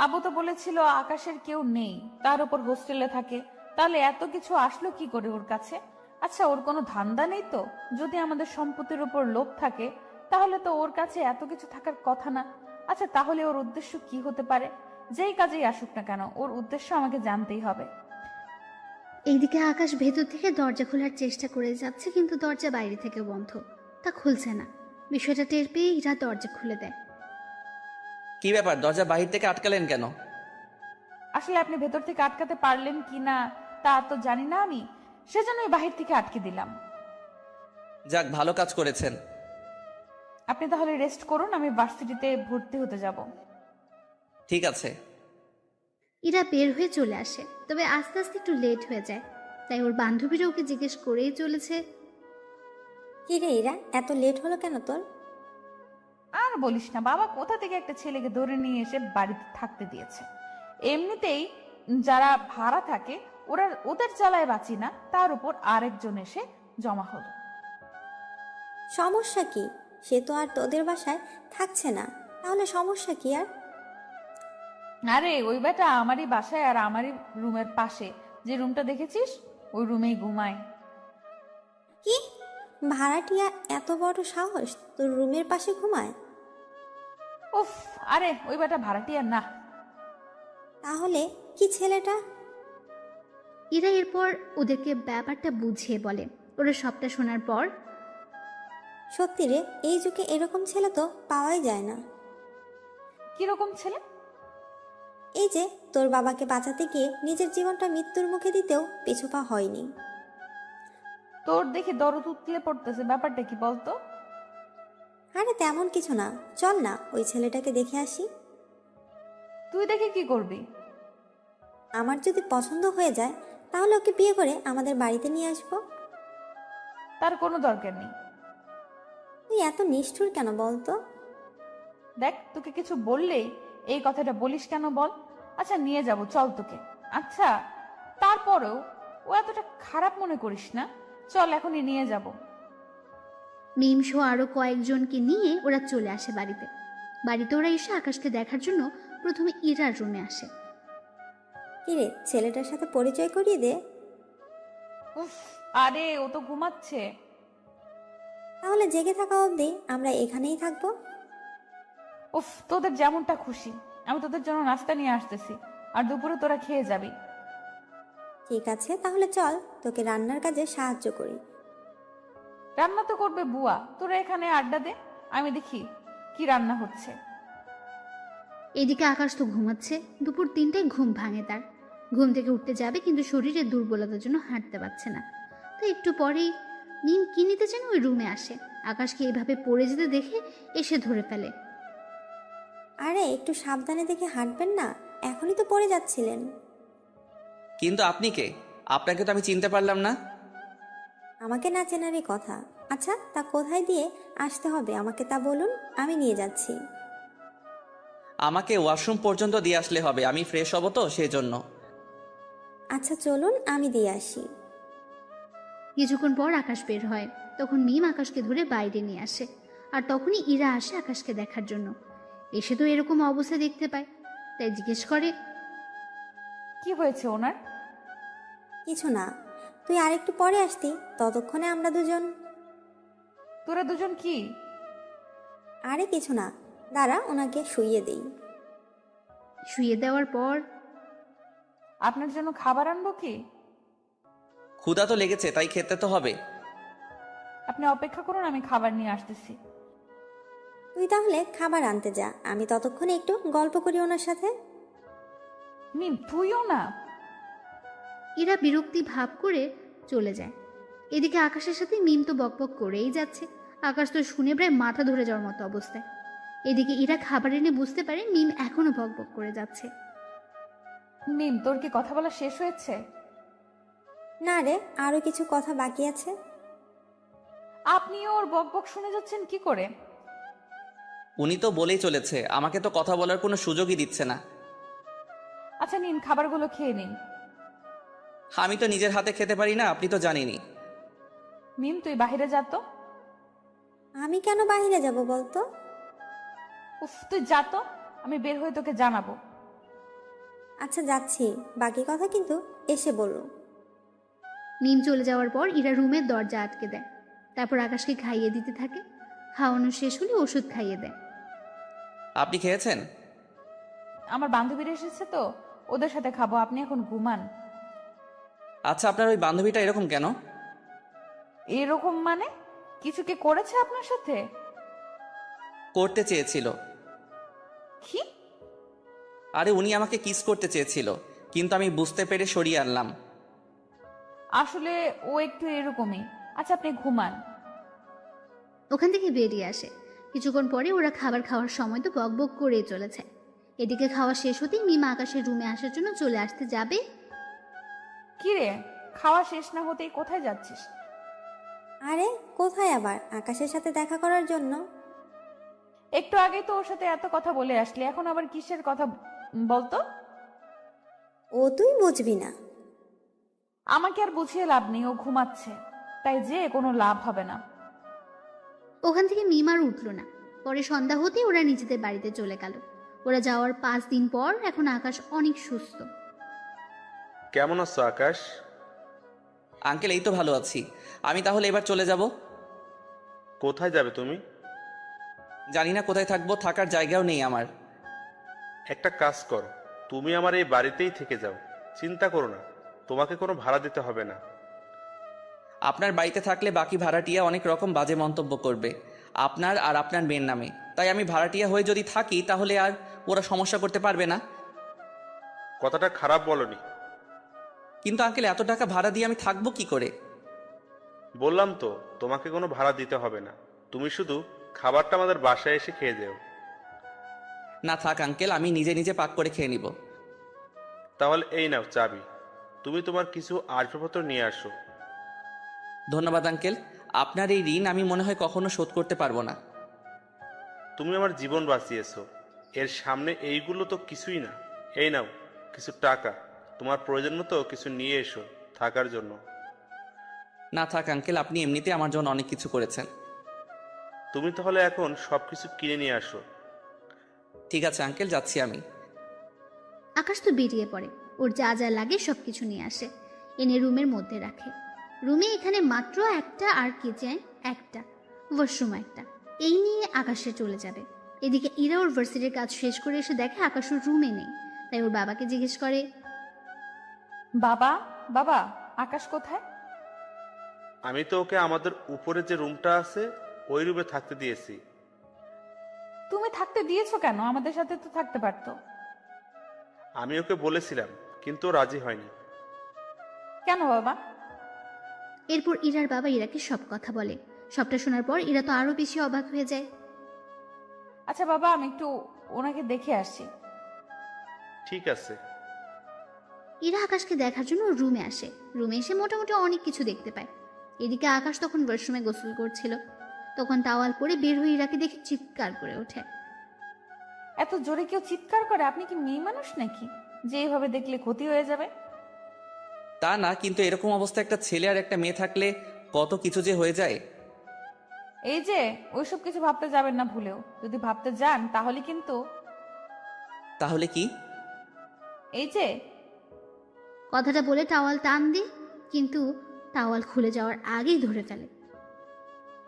আবু তো বলেছিল আকাশের কেউ নেই, তার উপর হোস্টেলে থাকে, তাহলে এত কিছু আসলো কি করে ওর কাছে? আচ্ছা, ওর কোনো ধান্দা নেই তো? যদি আমাদের সম্পত্তির উপর লোভ থাকে তাহলে তো ওর কাছে এত কিছু থাকার কথা না। আচ্ছা, তাহলে ওর উদ্দেশ্য কি হতে পারে? যেই কাজেই আসুক না কেন, ওর উদ্দেশ্য আমাকে জানতেই হবে। এইদিকে আকাশ ভেতর থেকে দরজা খোলার চেষ্টা করে যাচ্ছে, কিন্তু দরজা বাইরে থেকে বন্ধ, তা খুলছে না। বিষয়টা টের পেয়ে এরা দরজা খুলে দেয়। কি ব্যাপার, দরজা বাহির থেকে আটকালেন কেন? আসলে আপনি ভেতর থেকে আটকাতে পারলেন কি না তা তো জানি না আমি, সেজন্যই বাহির থেকে আটকে দিলাম। যাক, ভালো কাজ করেছেন। আপনি তাহলে রেস্ট করুন, আমি ভার্সিটিতে ভর্তি হতে যাব। ঠিক আছে। ইরা বের হয়ে চলে আসে, তবে আস্তে আস্তে একটু লেট হয়ে যায়। তাই ওর বান্ধবীরা ওকে জিজ্ঞেস করেই চলেছে, কি রে ইরা, এত লেট হলো কেন তোর? আর বলিস না, বাবা কোথা থেকে একটা ছেলেকে ধরে নিয়ে এসে বাড়িতে থাকতে দিয়েছে। এমনিতেই যারা ভাড়া থাকে ওদের জ্বালায় বাঁচি না, তার উপর আরেকজন এসে জমা হলো। সমস্যা কি? সে তো আর তোদের বাসায় থাকছে না, তাহলে সমস্যা কি আর? আরে ওই বেটা আমারই বাসায় আর আমারই রুমের পাশে যে রুমটা দেখেছিস ওই রুমেই ঘুমায়। কি ভাড়াটিয়া এত বড় সাহস, তোর রুমের পাশে ঘুমায়? উফ, আরে ওই বেটা ভাড়াটিয়া না। তাহলে কি ছেলেটা? ইরা এরপর ওদেরকে ব্যাপারটা বুঝিয়ে বলে। ওরা সবটা শোনার পর, সত্যি রে, এই যুগে এরকম ছেলে তো পাওয়াই যায় না। কিরকম ছেলে? এই যে তোর বাবাকে বাঁচাতে গিয়ে নিজের জীবনটা মৃত্যুর মুখে দিতেও পিছুপা হয়নি। তোর দেখি দরদ উতলে পড়তেছে, ব্যাপারটা কি বলতো? আরে তেমন কিছু না, চল না ওই ছেলেটাকে দেখে আসি। তুই দেখে কি করবি? আমার যদি পছন্দ হয়ে যায় তাহলে ওকে বিয়ে করে আমাদের বাড়িতে নিয়ে আসবো। তার কোনো দরকার নেই। তুই এত নিষ্ঠুর কেন বলতো? দেখ, তোকে কিছু বললেই এই কথাটা বলিস কেন বল? আচ্ছা নিয়ে যাব, চল তোকে। আচ্ছা তারপরেও ও এতটা খারাপ মনে করিস না, চল এখনই নিয়ে যাব। মিম সহ আরো কয়েকজনকে নিয়ে ওরা চলে আসে বাড়িতে। বাড়িতে ওরা এসে আকাশকে দেখার জন্য প্রথমে ইরার রুমে আসে। কিরে, ছেলেটার সাথে পরিচয় করিয়ে দে। উফ, আরে ও তো ঘুমাচ্ছে। তাহলে জেগে থাকা অবধি আমরা এখানেই থাকবো। উফ, তোদের যেমনটা খুশি, আমি তোদের জন্য নাস্তা নিয়ে আসতেছি, আর দুপুরে তোরা খেয়ে যাবি। ঠিক আছে, তাহলে চল তোকে রান্নার কাজে সাহায্য করি। রান্না তো করবে বুয়া, তোরা এখানে আড্ডা দে, আমি দেখি কি রান্না হচ্ছে। এদিকে আকাশ তো ঘুমাচ্ছে। দুপুর 3টায় ঘুম ভাঙে তার। ঘুম থেকে উঠতে যাবে, কিন্তু শরীরের দুর্বলতার জন্য হাঁটতে পারছে না। তো একটু পরেই মিম কি নিতে যেন ওই রুমে আসে। আকাশকে এইভাবে পড়ে যেতে দেখে এসে ধরে ফেলে। আরে একটু সাবধানে দেখে হাঁটবেন না, এখনই তো পড়ে যাচ্ছিলেন। কিন্তু আপনি কে? আপনাকে তো আমি চিনতে পারলাম না। আমাকে না চেনারই কথা। আচ্ছা তা কোথায় দিয়ে আসতে হবে আমাকে তা বলুন, আমি নিয়ে যাচ্ছি। আমাকে ওয়াশরুম পর্যন্ত দিয়ে আসলে হবে, আমি ফ্রেশ হব তো সেই জন্য। আচ্ছা চলুন, আমি দিয়ে আসি। কিছুক্ষণ পর আকাশ বের হয়। তখন মিম আকাশকে ধরে বাইরে নিয়ে আসে। আর তখনই ইরা আসে আকাশকে দেখার জন্য। এসে তো এরকম অবস্থা দেখতে পায়, তাই জিজ্ঞেস করে, কি হয়েছে ওনার? কিছু না, তুই আরেকটু পরে আসতি, ততক্ষণে আমরা দুজন। তোরা দুজন কি? আরে কিছু না, দাঁড়া ওনাকে শুইয়ে দেই। শুয়ে দেওয়ার পর, আপনার জন্য খাবার আনবো কি? ক্ষুধা তো লেগেছে, তাই খেতে তো হবে। আপনি অপেক্ষা করুন, আমি খাবার নিয়ে আসতেছি। তুই তাহলে খাবার আনতে যা, আমি ততক্ষণে একটু গল্প করি ওনার সাথে। মিম তুইও না। ইরা বিরক্তি ভাব করে চলে যায়। এদিকে আকাশের সাথে মিম তো বকবক করেই যাচ্ছে। আকাশ তো শুনে প্রায় মাথা ধরে যাওয়ার মতো অবস্থায়। এদিকে ইরা খাবার এনে বুঝতে পারে মিম এখনো বকবক করে যাচ্ছে। মিম, তোর কি কথা বলা শেষ হয়েছে? না রে, আরো কিছু কথা বাকি আছে। আপনি ওর বকবক শুনে যাচ্ছেন কি করে? উনি তো বলেই চলেছে, আমাকে তো কথা বলার কোনো সুযোগই দিচ্ছে না। আচ্ছা নিন, খাবারগুলো খেয়ে নিন। আমি তো নিজের হাতে খেতে পারি না, আপনি তো জানেনই। মিম তুই বাহিরে যা তো। আমি কেন বাহিরে যাব বলতো? উফ, তুই যা তো, আমি বের হয়ে তোকে জানাবো। আচ্ছা যাচ্ছি, বাকি কথা কিন্তু এসে বললো। মিম চলে যাওয়ার পর ইরা রুমের দরজা আটকে দেয়। তারপর আকাশকে খাইয়ে দিতে থাকে। খাওয়ানো শেষ হলে ওষুধ খাইয়ে দেয়। আপনি খেয়েছেন? আমার বান্ধবীরা এসেছে তো, ওদের সাথে খাবো, আপনি এখন ঘুমান। আচ্ছা আপনার ওই বান্ধবীটা এরকম কেন? এরকম মানে? কিছু কি করেছে আপনার সাথে? করতে চেয়েছিল। কি? আরে উনি আমাকে কিস করতে চেয়েছিল, কিন্তু আমি বুঝতে পেরে সরিয়ে আনলাম। আসলে ও একটু এরকমই। আচ্ছা আপনি ঘুমান। ওখান থেকে বেরিয়ে আসে। কিছুক্ষণ পরে ওরা খাবার খাওয়ার সময় তো বকবক করেই চলেছে। এদিকে খাওয়া শেষ হতেই মিমা আকাশের রুমে আসার জন্য চলে আসতে যাবে। কি রে, খাওয়া শেষ না হতেই কোথায় যাচ্ছিস? আরে কোথায় আবার? আকাশের সাথে দেখা করার জন্য। একটু আগে তো ওর সাথে এত কথা বলে আসলি, এখন আবার কিসের কথা বলতো? ও তুই বুঝবি না। আমাকে আর বুঝিয়ে লাভ নেই, ও ঘুমাচ্ছে, তাই যে কোনো লাভ হবে না। ওখান থেকে মিমার উঠল না। পরে সন্ধ্যা হতেই ওরা নিজেদের বাড়িতে চলে গেল। ওরা যাওয়ার 5 দিন পর এখন আকাশ অনেক সুস্থ। কেমন আছো আকাশ? আঙ্কেল এই তো ভালো আছি। আমি তাহলে এবার চলে যাব। কোথায় যাবে তুমি? জানি না কোথায় থাকবো, থাকার জায়গাও নেই আমার। একটা কাজ করো, তুমি আমার এই বাড়িতেই থেকে যাও, চিন্তা করো না, তোমাকে কোনো ভাড়া দিতে হবে না। আপনার বাড়িতে থাকলে বাকি ভাড়াটিয়া অনেক রকম বাজে মন্তব্য করবে আপনার আর আপনার মেয়ের নামে, তাই আমি ভাড়াটিয়া হয়ে যদি থাকি তাহলে আর ওরা সমস্যা করতে পারবে না। কথাটা খারাপ বলনি। কিন্তু আঙ্কেল এত টাকা ভাড়া দিয়ে আমি থাকবো কি করে? বললাম তো তোমাকে কোনো ভাড়া দিতে হবে না, তুমি শুধু খাবারটা আমাদের বাসায় এসে খেয়ে যেও। না থাক আঙ্কেল, আমি নিজে নিজে পাক করে খেয়ে নিব। তাহলে এই নাও চাবি, তুমি তোমার কিছু আসবাবপত্র নিয়ে আসো। ধন্যবাদ আঙ্কেল, আপনার এই ঋণ আমি মনে হয় কখনো শোধ করতে পারবো না। তুমি আমার জীবন বাঁচিয়েছো, এর সামনে এইগুলো তো কিছুই না। এই নাও কিছু টাকা, তোমার প্রয়োজন মতো কিছু নিয়ে এসো থাকার জন্য। না থাক আঙ্কেল, আপনি এমনিতে আমার জন্য অনেক কিছু করেছেন। তুমি তাহলে এখন সবকিছু কিনে নিয়ে আসো। ঠিক আছে আঙ্কেল, যাচ্ছি আমি। আকাশ তো বেরিয়ে পড়ে। ওর যা যা লাগে সবকিছু নিয়ে আসে, এনে রুমের মধ্যে রাখে। রুমে এখানে মাত্র একটা আর কিচেন একটা, ওয়াশরুম একটা, এই নিয়ে আকাশে চলে যাবে। এদিকে ইরা ওর ভার্সিটির কাজ শেষ করে এসে দেখে আকাশ ওর রুমে নেই, তাই ওর বাবাকে জিজ্ঞেস করে, বাবা বাবা আকাশ কোথায়? আমি তো ওকে আমাদের উপরে যে রুমটা আছে ওই রুমে থাকতে দিয়েছি। তুমি থাকতে দিয়েছো কেন? আমাদের সাথে তো থাকতে পারতো। আমি ওকে বলেছিলাম কিন্তু ও রাজি হয়নি। কেন বাবা? এরপর ইরার বাবা ইরাকে সব কথা বলে। সবটা শোনার পর ইরা তো আরো বেশি অবাক হয়ে যায়। আচ্ছা বাবা, আমি একটু ওনাকে দেখে আসছি। ঠিক আছে। ইরা আকাশকে দেখার জন্য রুমে আসে। রুমে এসে মোটামুটি অনেক কিছু দেখতে পায়। এদিকে আকাশ তখন ওয়াশরুমে গোসল করছিল। তখন টাওয়াল পরে বের হয়ে ইরাকে দেখে চিৎকার করে ওঠে। এত জোরে কেউ চিৎকার করে? আপনি কি মেয়ে মানুষ নাকি যে এইভাবে দেখলে ক্ষতি হয়ে যাবে? তা না, কিন্তু এরকম অবস্থা একটা ছেলে আর একটা মেয়ে থাকলে কত কিছু যে হয়ে যায়। এই যে ওইসব কিছু ভাবতে যাবেন না ভুলেও। যদি ভাবতে যান তাহলে কিন্তু। তাহলে কি? এই যে কথাটা বলে টাওয়াল টান দি, কিন্তু টাওয়াল খুলে যাওয়ার আগেই ধরে ফেলে।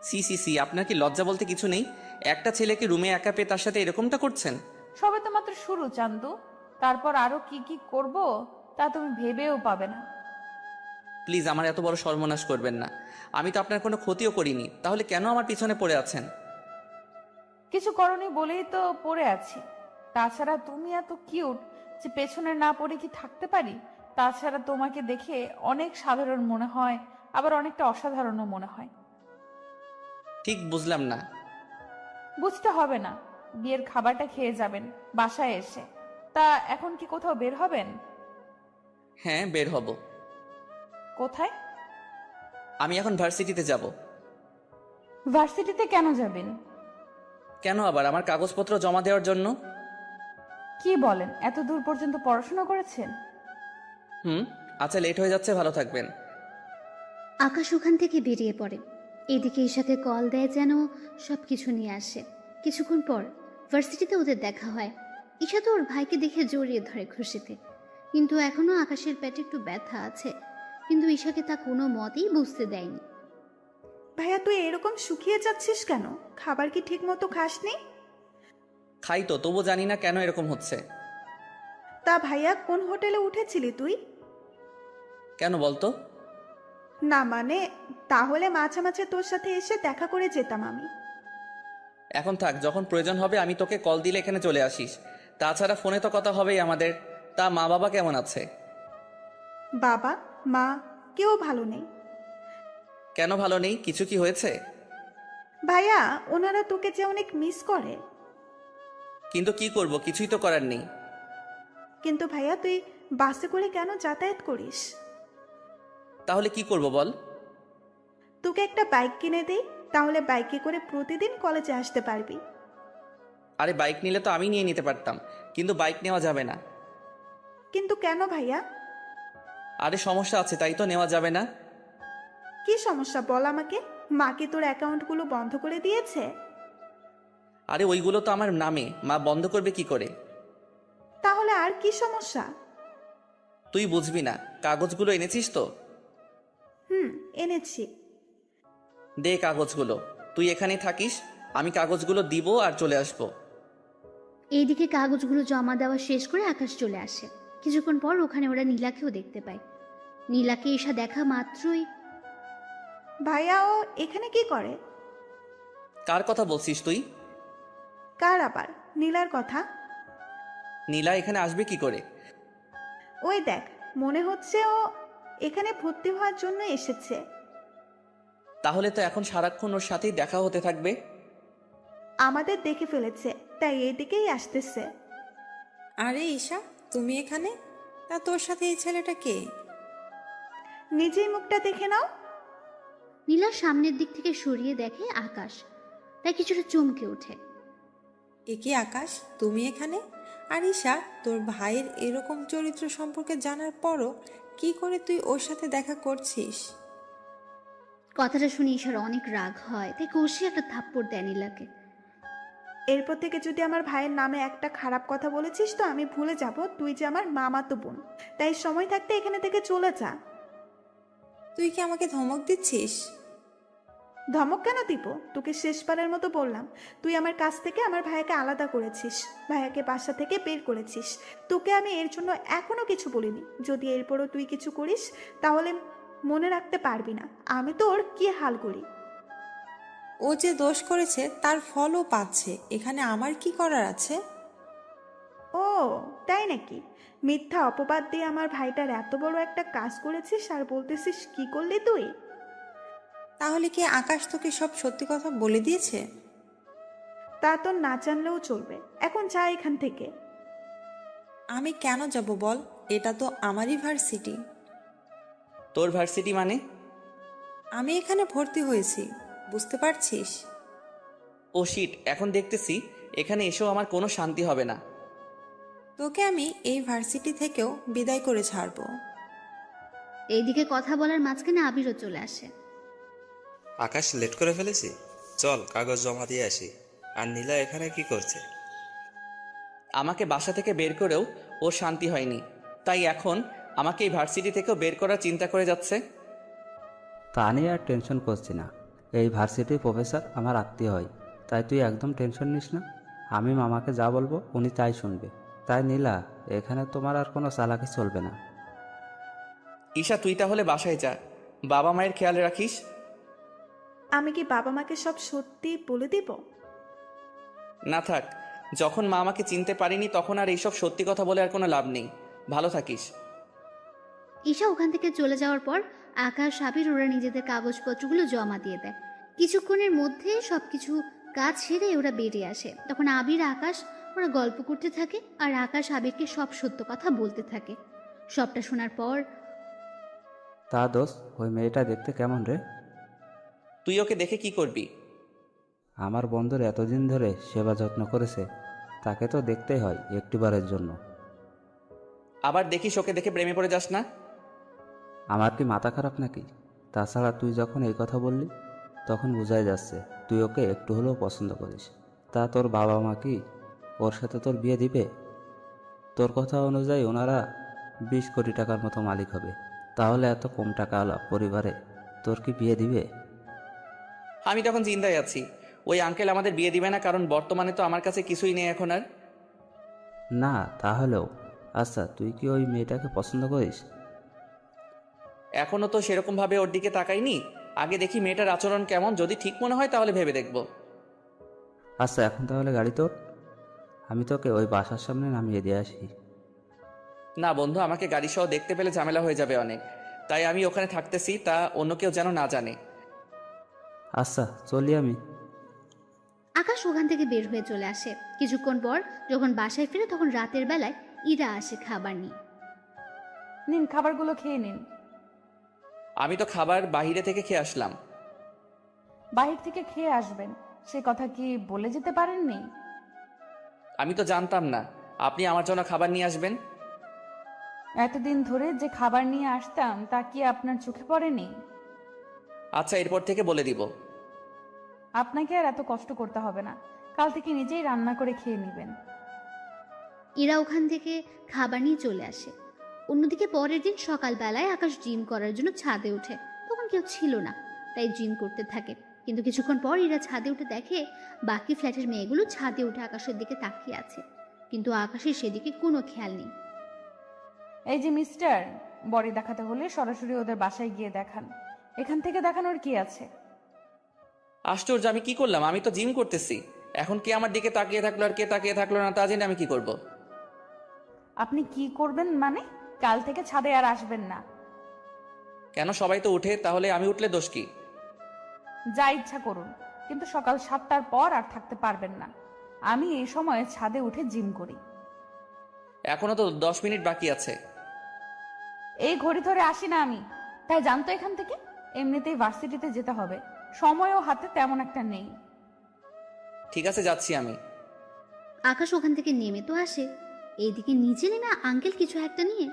সি সি সি, আপনার কি লজ্জা বলতে কিছু নেই? একটা ছেলেকে রুমে একা পেয়ে তার সাথে এরকমটা করছেন? সবে তো মাত্র শুরু চান্দু, তারপর আরো কি কি করব তা তুমি ভেবেও পাবে না। প্লিজ আমার এত বড় সর্বনাশ করবেন না। আমি তো আপনার কোনো ক্ষতিও করিনি, তাহলে কেন আমার পিছনে পড়ে আছেন? কিছু করনি বলেই তো পড়ে আছি। তাছাড়া তুমি এত কিউট যে পেছনে না পড়ে কি থাকতে পারি? তাছাড়া তোমাকে দেখে অনেক সাধারণ মনে হয়, আবার অনেকটা অসাধারণও মনে হয়। ঠিক বুঝলাম না। বুঝতে হবে না, বিয়ের খাবারটা খেয়ে যাবেন বাসায় এসে। তা এখন কি কোথাও বের হবেন? হ্যাঁ, বের হব। কোথায়? আমি এখন ভার্সিটিতে যাব। ভার্সিটিতে কেন যাবেন? কেন আবার? আমার কাগজপত্র জমা দেওয়ার জন্য। কি বলেন, এত দূর পর্যন্ত পড়াশোনা করেছেন? আচ্ছা, লেট হয়ে যাচ্ছে, ভালো থাকবেন। আকাশ ওখান থেকে বেরিয়ে পড়ে। এদিকে ঈশাকে কল দেয় যেন সবকিছু নিয়ে আসে। কিছুক্ষণ পর ভার্সিটিতে ওদের দেখা হয়। ঈশা তো ওর ভাইকে দেখে জড়িয়ে ধরে খুশিতে, কিন্তু এখনো আকাশের পেটে একটু ব্যথা আছে। কিন্তু ঈশাকে তা কোনো মতেই বুঝতে দেয়নি। ভাইয়া তুই এরকম শুকিয়ে যাচ্ছিস কেন? খাবার কি ঠিক মতো খাসনি? খাই তো, তবু জানি না কেন এরকম হচ্ছে। তা ভাইয়া কোন হোটেলে উঠেছিলি তুই? কেন বলতো? না মানে, তাহলে মাঝে মাঝে তোর সাথে এসে দেখা করে যেতাম আমি। এখন থাক, যখন প্রয়োজন হবে আমি তোকে কল দিলে এখানে চলে আসিস। তাছাড়া ফোনে তো কথা হবেই আমাদের। তা মা বাবা কেমন আছে? বাবা মা কেউ ভালো নেই। কেন ভালো নেই? কিছু কি হয়েছে? ভাইয়া, ওনারা তোকে যে অনেক মিস করে। কিন্তু কি করব, কিছুই তো করার নেই। কিন্তু ভাইয়া, তুই বাসে করে কেন যাতায়াত করিস? তাহলে কি করব বল? তোকে একটা বাইক কিনে দেই, তাহলে বাইকে করে প্রতিদিন কলেজে আসতে পারবি। আরে বাইক নিলে তো আমি নিয়ে নিতে পারতাম, কিন্তু বাইক নেওয়া যাবে না। কিন্তু কেন ভাইয়া? আরে সমস্যা আছে, তাই তো নেওয়া যাবে না। কি সমস্যা বল আমাকে। মা কি তোর অ্যাকাউন্টগুলো বন্ধ করে দিয়েছে? আরে ওইগুলো তো আমার নামে, মা বন্ধ করবে কি করে? তাহলে আর কি সমস্যা? তুই বুঝবি না। কাগজগুলো এনেছিস তো? এনেছি। দে কাগজগুলো। তুই এখানেই থাকিস, আমি কাগজগুলো দিব আর চলে আসব। এইদিকে কাগজগুলো জমা দেওয়া শেষ করে আকাশ চলে আসে। কিছুক্ষণ পর ওখানে ওরা নীলাকেও দেখতে পায়। নীলাকে ঈশা দেখা মাত্রই, ভাইয়া, ও এখানে কি করে? কার কথা বলছিস তুই? কার আবার? নীলার কথা। নীলা এখানে আসবে কি করে? ওই দেখ, মনে হচ্ছে ও এখানে ভর্তি হওয়ার জন্য এসেছে। তাহলে তো এখন সারাক্ষণ ওর সাথেই দেখা হতে থাকবে। আমাদের দেখে ফেলেছে, তাই এইদিকেই আসতেছে। আরে ঈশা, তুমি এখানে? তা তোর সাথে এই ছেলেটা কে? নিজেই মুখটা দেখে নাও। নীলা সামনের দিক থেকে সরিয়ে দেখে আকাশ, তাই কিছুটা চমকে ওঠে। এ কি আকাশ, তুমি এখানে? আর ঈশা, তোর ভাইয়ের এরকম চরিত্র সম্পর্কে জানার পরও কি করে তুই ওর সাথে দেখা করছিস? কথাটা শুনে ঈশার অনেক রাগ হয়, তাই কষিয়ে একটা থাপ্পড় দেয় নীলাকে। এরপর থেকে যদি আমার ভাইয়ের নামে একটা খারাপ কথা বলেছিস তো আমি ভুলে যাব তুই যে আমার মামাতো বোন। তাই সময় থাকতে এখানে থেকে চলে যা। তুই কি আমাকে ধমক দিচ্ছিস? ধমক কেন দিব? তোকে শেষবারের মতো বললাম, তুই আমার কাছ থেকে আমার ভাইয়াকে আলাদা করেছিস, ভাইয়াকে বাসা থেকে বের করেছিস। তোকে আমি এর জন্য এখনো কিছু বলিনি। যদি এরপরও তুই কিছু করিস তাহলে মনে রাখতে পারবি না আমি তোর কি হাল করি। ও যে দোষ করেছে তার ফলও পাচ্ছে, এখানে আমার কি করার আছে? ও তাই নাকি? মিথ্যা অপবাদ দিয়ে আমার ভাইটার এত বড় একটা কাজ করেছিস আর বলতেছিস কি করলি তুই? তাহলে কি আকাশ তোকে সব সত্যি কথা বলে দিয়েছে? তা তো না জানলেও চলবে। এখন যা এখান থেকে। আমি কেন যাব বল? এটা তো আমারই ভার্সিটি। তোর ভার্সিটি মানে? আমি এখানে ভর্তি হয়েছি, বুঝতে পারছিস? ও শিট, এখন দেখতেছি এখানে এসেও আমার কোনো শান্তি হবে না। তোকে আমি এই ভার্সিটি থেকেও বিদায় করে ছাড়বো। এইদিকে কথা বলার মাঝখানে আবিরও চলে আসে। আকাশ, লেট করে ফেলেছি, চল কাগজ জমা দিয়ে আসি। আর নীলা এখানে কি করছে? আমাকে বাসা থেকে বের করেও ওর শান্তি হয়নি, তাই এখন আমাকে এই ভার্সিটি থেকেও বের করার চিন্তা করে যাচ্ছে। তা নিয়ে আর টেনশন করছি না। এই ভার্সিটির প্রফেসর আমার আত্মীয় হয়, তাই তুই একদম টেনশন নিস না। আমি মামাকে যা বলবো উনি তাই শুনবে। তাই নীলা, এখানে তোমার আর কোনো চালাকি চলবে না। ঈশা, তুই তাহলে বাসায় যা, বাবা মায়ের খেয়াল রাখিস। আমি কি বাবা মাকে সব সত্যি বলে দিব? না থাক, যখন মা আমাকে চিনতে পারিনি তখন আর এইসব সত্যি কথা বলে আর কোনো লাভ নেই। ভালো থাকিস। ঈশা ওখান থেকে চলে যাওয়ার পর আকাশ, আবির ওরা নিজেদের কাগজপত্রগুলো জমা দিয়ে দেয়। কিছুক্ষণের মধ্যে সবকিছু কাজ সেরে ওরা বেরিয়ে আসে। তখন আবির, আকাশ ওরা গল্প করতে থাকে আর আকাশ আবিরকে সব সত্য কথা বলতে থাকে। সবটা শোনার পর, তা দোস্ত, ওই মেয়েটা দেখতে কেমন রে? তুই ওকে দেখে কি করবি? আমার বন্ধুর এতদিন ধরে সেবা যত্ন করেছে, তাকে তো দেখতেই হয় একটিবারের জন্য। আবার দেখিস ওকে দেখে প্রেমে পড়ে যাস না। আমার কি মাথা খারাপ নাকি? তাছাড়া তুই যখন এই কথা বললি তখন বোঝাই যাচ্ছে তুই ওকে একটু হলেও পছন্দ করিস। তা তোর বাবা মা কি ওর সাথে তোর বিয়ে দিবে? তোর কথা অনুযায়ী ওনারা 20 কোটি টাকার মতো মালিক হবে, তাহলে এত কম টাকাওয়ালা পরিবারে তোর কি বিয়ে দিবে? আমি তখন চিন্তায় আছি, ওই আঙ্কেল আমাদের বিয়ে দিবে না, কারণ বর্তমানে তো আমার কাছে কিছুই নেই এখন আর। না তাহলেও আচ্ছা, তুই কি ওই মেয়েটাকে পছন্দ করিস? এখনো তো সেরকম ভাবে ওর দিকে তাকাইনি, আগে দেখি মেয়েটার আচরণ কেমন, যদি ঠিক মনে হয় তাহলে ভেবে দেখব। আচ্ছা, এখন তাহলে গাড়ি তোর, আমি তোকে ওই বাসার সামনে নামিয়ে দিয়ে আসি। না বন্ধু, আমাকে গাড়ি সহ দেখতে পেলে ঝামেলা হয়ে যাবে অনেক, তাই আমি ওখানে থাকতেছি, তা অন্য কেউ যেন না জানে। আচ্ছা চলি আমি, ওখান থেকে বের হয়ে চলে আসে। কিছুক্ষণ পর যখন বাসায় ফিরে তখন রাতের বেলায় ইরা আসে খাবার নিয়ে। নিন, খাবারগুলো খেয়ে নিন। আমি তো খাবার বাইরে থেকে খেয়ে আসলাম। বাহির থেকে খেয়ে আসবেন সে কথা কি বলে যেতে পারেননি? আমি তো জানতাম না আপনি আমার জন্য খাবার নিয়ে আসবেন। এতদিন ধরে যে খাবার নিয়ে আসতাম তা কি আপনার চোখে পড়েনি? আচ্ছা, এরপর থেকে বলে দিব। আপনাকে আর এত কষ্ট করতে হবে না, কাল থেকে নিজেই রান্না করে খেয়ে নেবেন। ইরা ওখান থেকে খাবার নিয়ে চলে আসে। অন্যদিকে পরের দিন সকালবেলায় আকাশ জিম করার জন্য ছাদে ওঠে। তখন কেউ ছিল না, তাই জিম করতে থাকে। কিন্তু কিছুক্ষণ পর ইরা ছাদে উঠে দেখে বাকি ফ্ল্যাটের মেয়েগুলো ছাদে উঠে আকাশের দিকে তাকিয়ে আছে, কিন্তু আকাশের সেদিকে কোনো খেয়াল নেই। এই যে মিস্টার, বডি দেখাতে হলে সরাসরি ওদের বাসায় গিয়ে দেখান, এখান থেকে দেখানোর কি আছে? আশ্চর্য, আমি কি করলাম? আমি তো জিম করতেছি। এখন কে আমার দিকে তাকিয়ে থাকলো আর কে তাকিয়ে থাকলো না তা জেনে আমি কি করব? আপনি কি করবেন মানে? কাল থেকে ছাদে আর আসবেন না। কেন? সবাই তো উঠে, তাহলে আমি উঠলে দোষ কি? যা ইচ্ছা করুন, কিন্তু সকাল 7টার পর আর থাকতে পারবেন না। আমি এই সময়ে ছাদে উঠে জিম করি। এখনো তো 10 মিনিট বাকি আছে। এই ঘড়ি ধরে আসি না আমি, তাই জানতো এখান থেকে। এমনিতেই ভার্সিটিতে যেতে হবে, সময়ও হাতে তেমন একটা নেই। ঠিক আছে, যাচ্ছি আমি। আকাশ ওখান থেকে নেমে তো আসে, এইদিকে নিচে নেমে আঙ্কেল কিছু একটা নিয়ে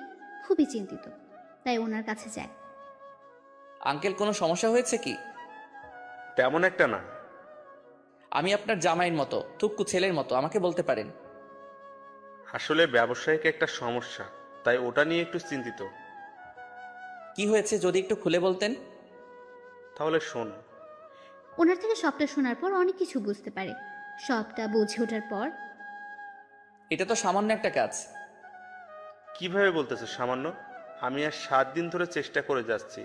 খুবই চিন্তিত, তাই ওনার কাছে যায়। আঙ্কেল, কোনো সমস্যা হয়েছে কি? তেমন একটা না। আমি আপনার জামাইয়ের মতো, থুক্কু ছেলের মতো, আমাকে বলতে পারেন। আসলে ব্যবসায়িক একটা সমস্যা, তাই ওটা নিয়ে একটু চিন্তিত। কি হয়েছে যদি একটু খুলে বলতেন? তাহলে শোন। ওনার থেকে সবটা শোনার পর অনেক কিছু বুঝতে পারে। সবটা বুঝে ওঠার পর, এটা তো সামান্য একটা কাজ। কিভাবে বলতেছে সামান্য? আমি আর 7 দিন ধরে চেষ্টা করে যাচ্ছি,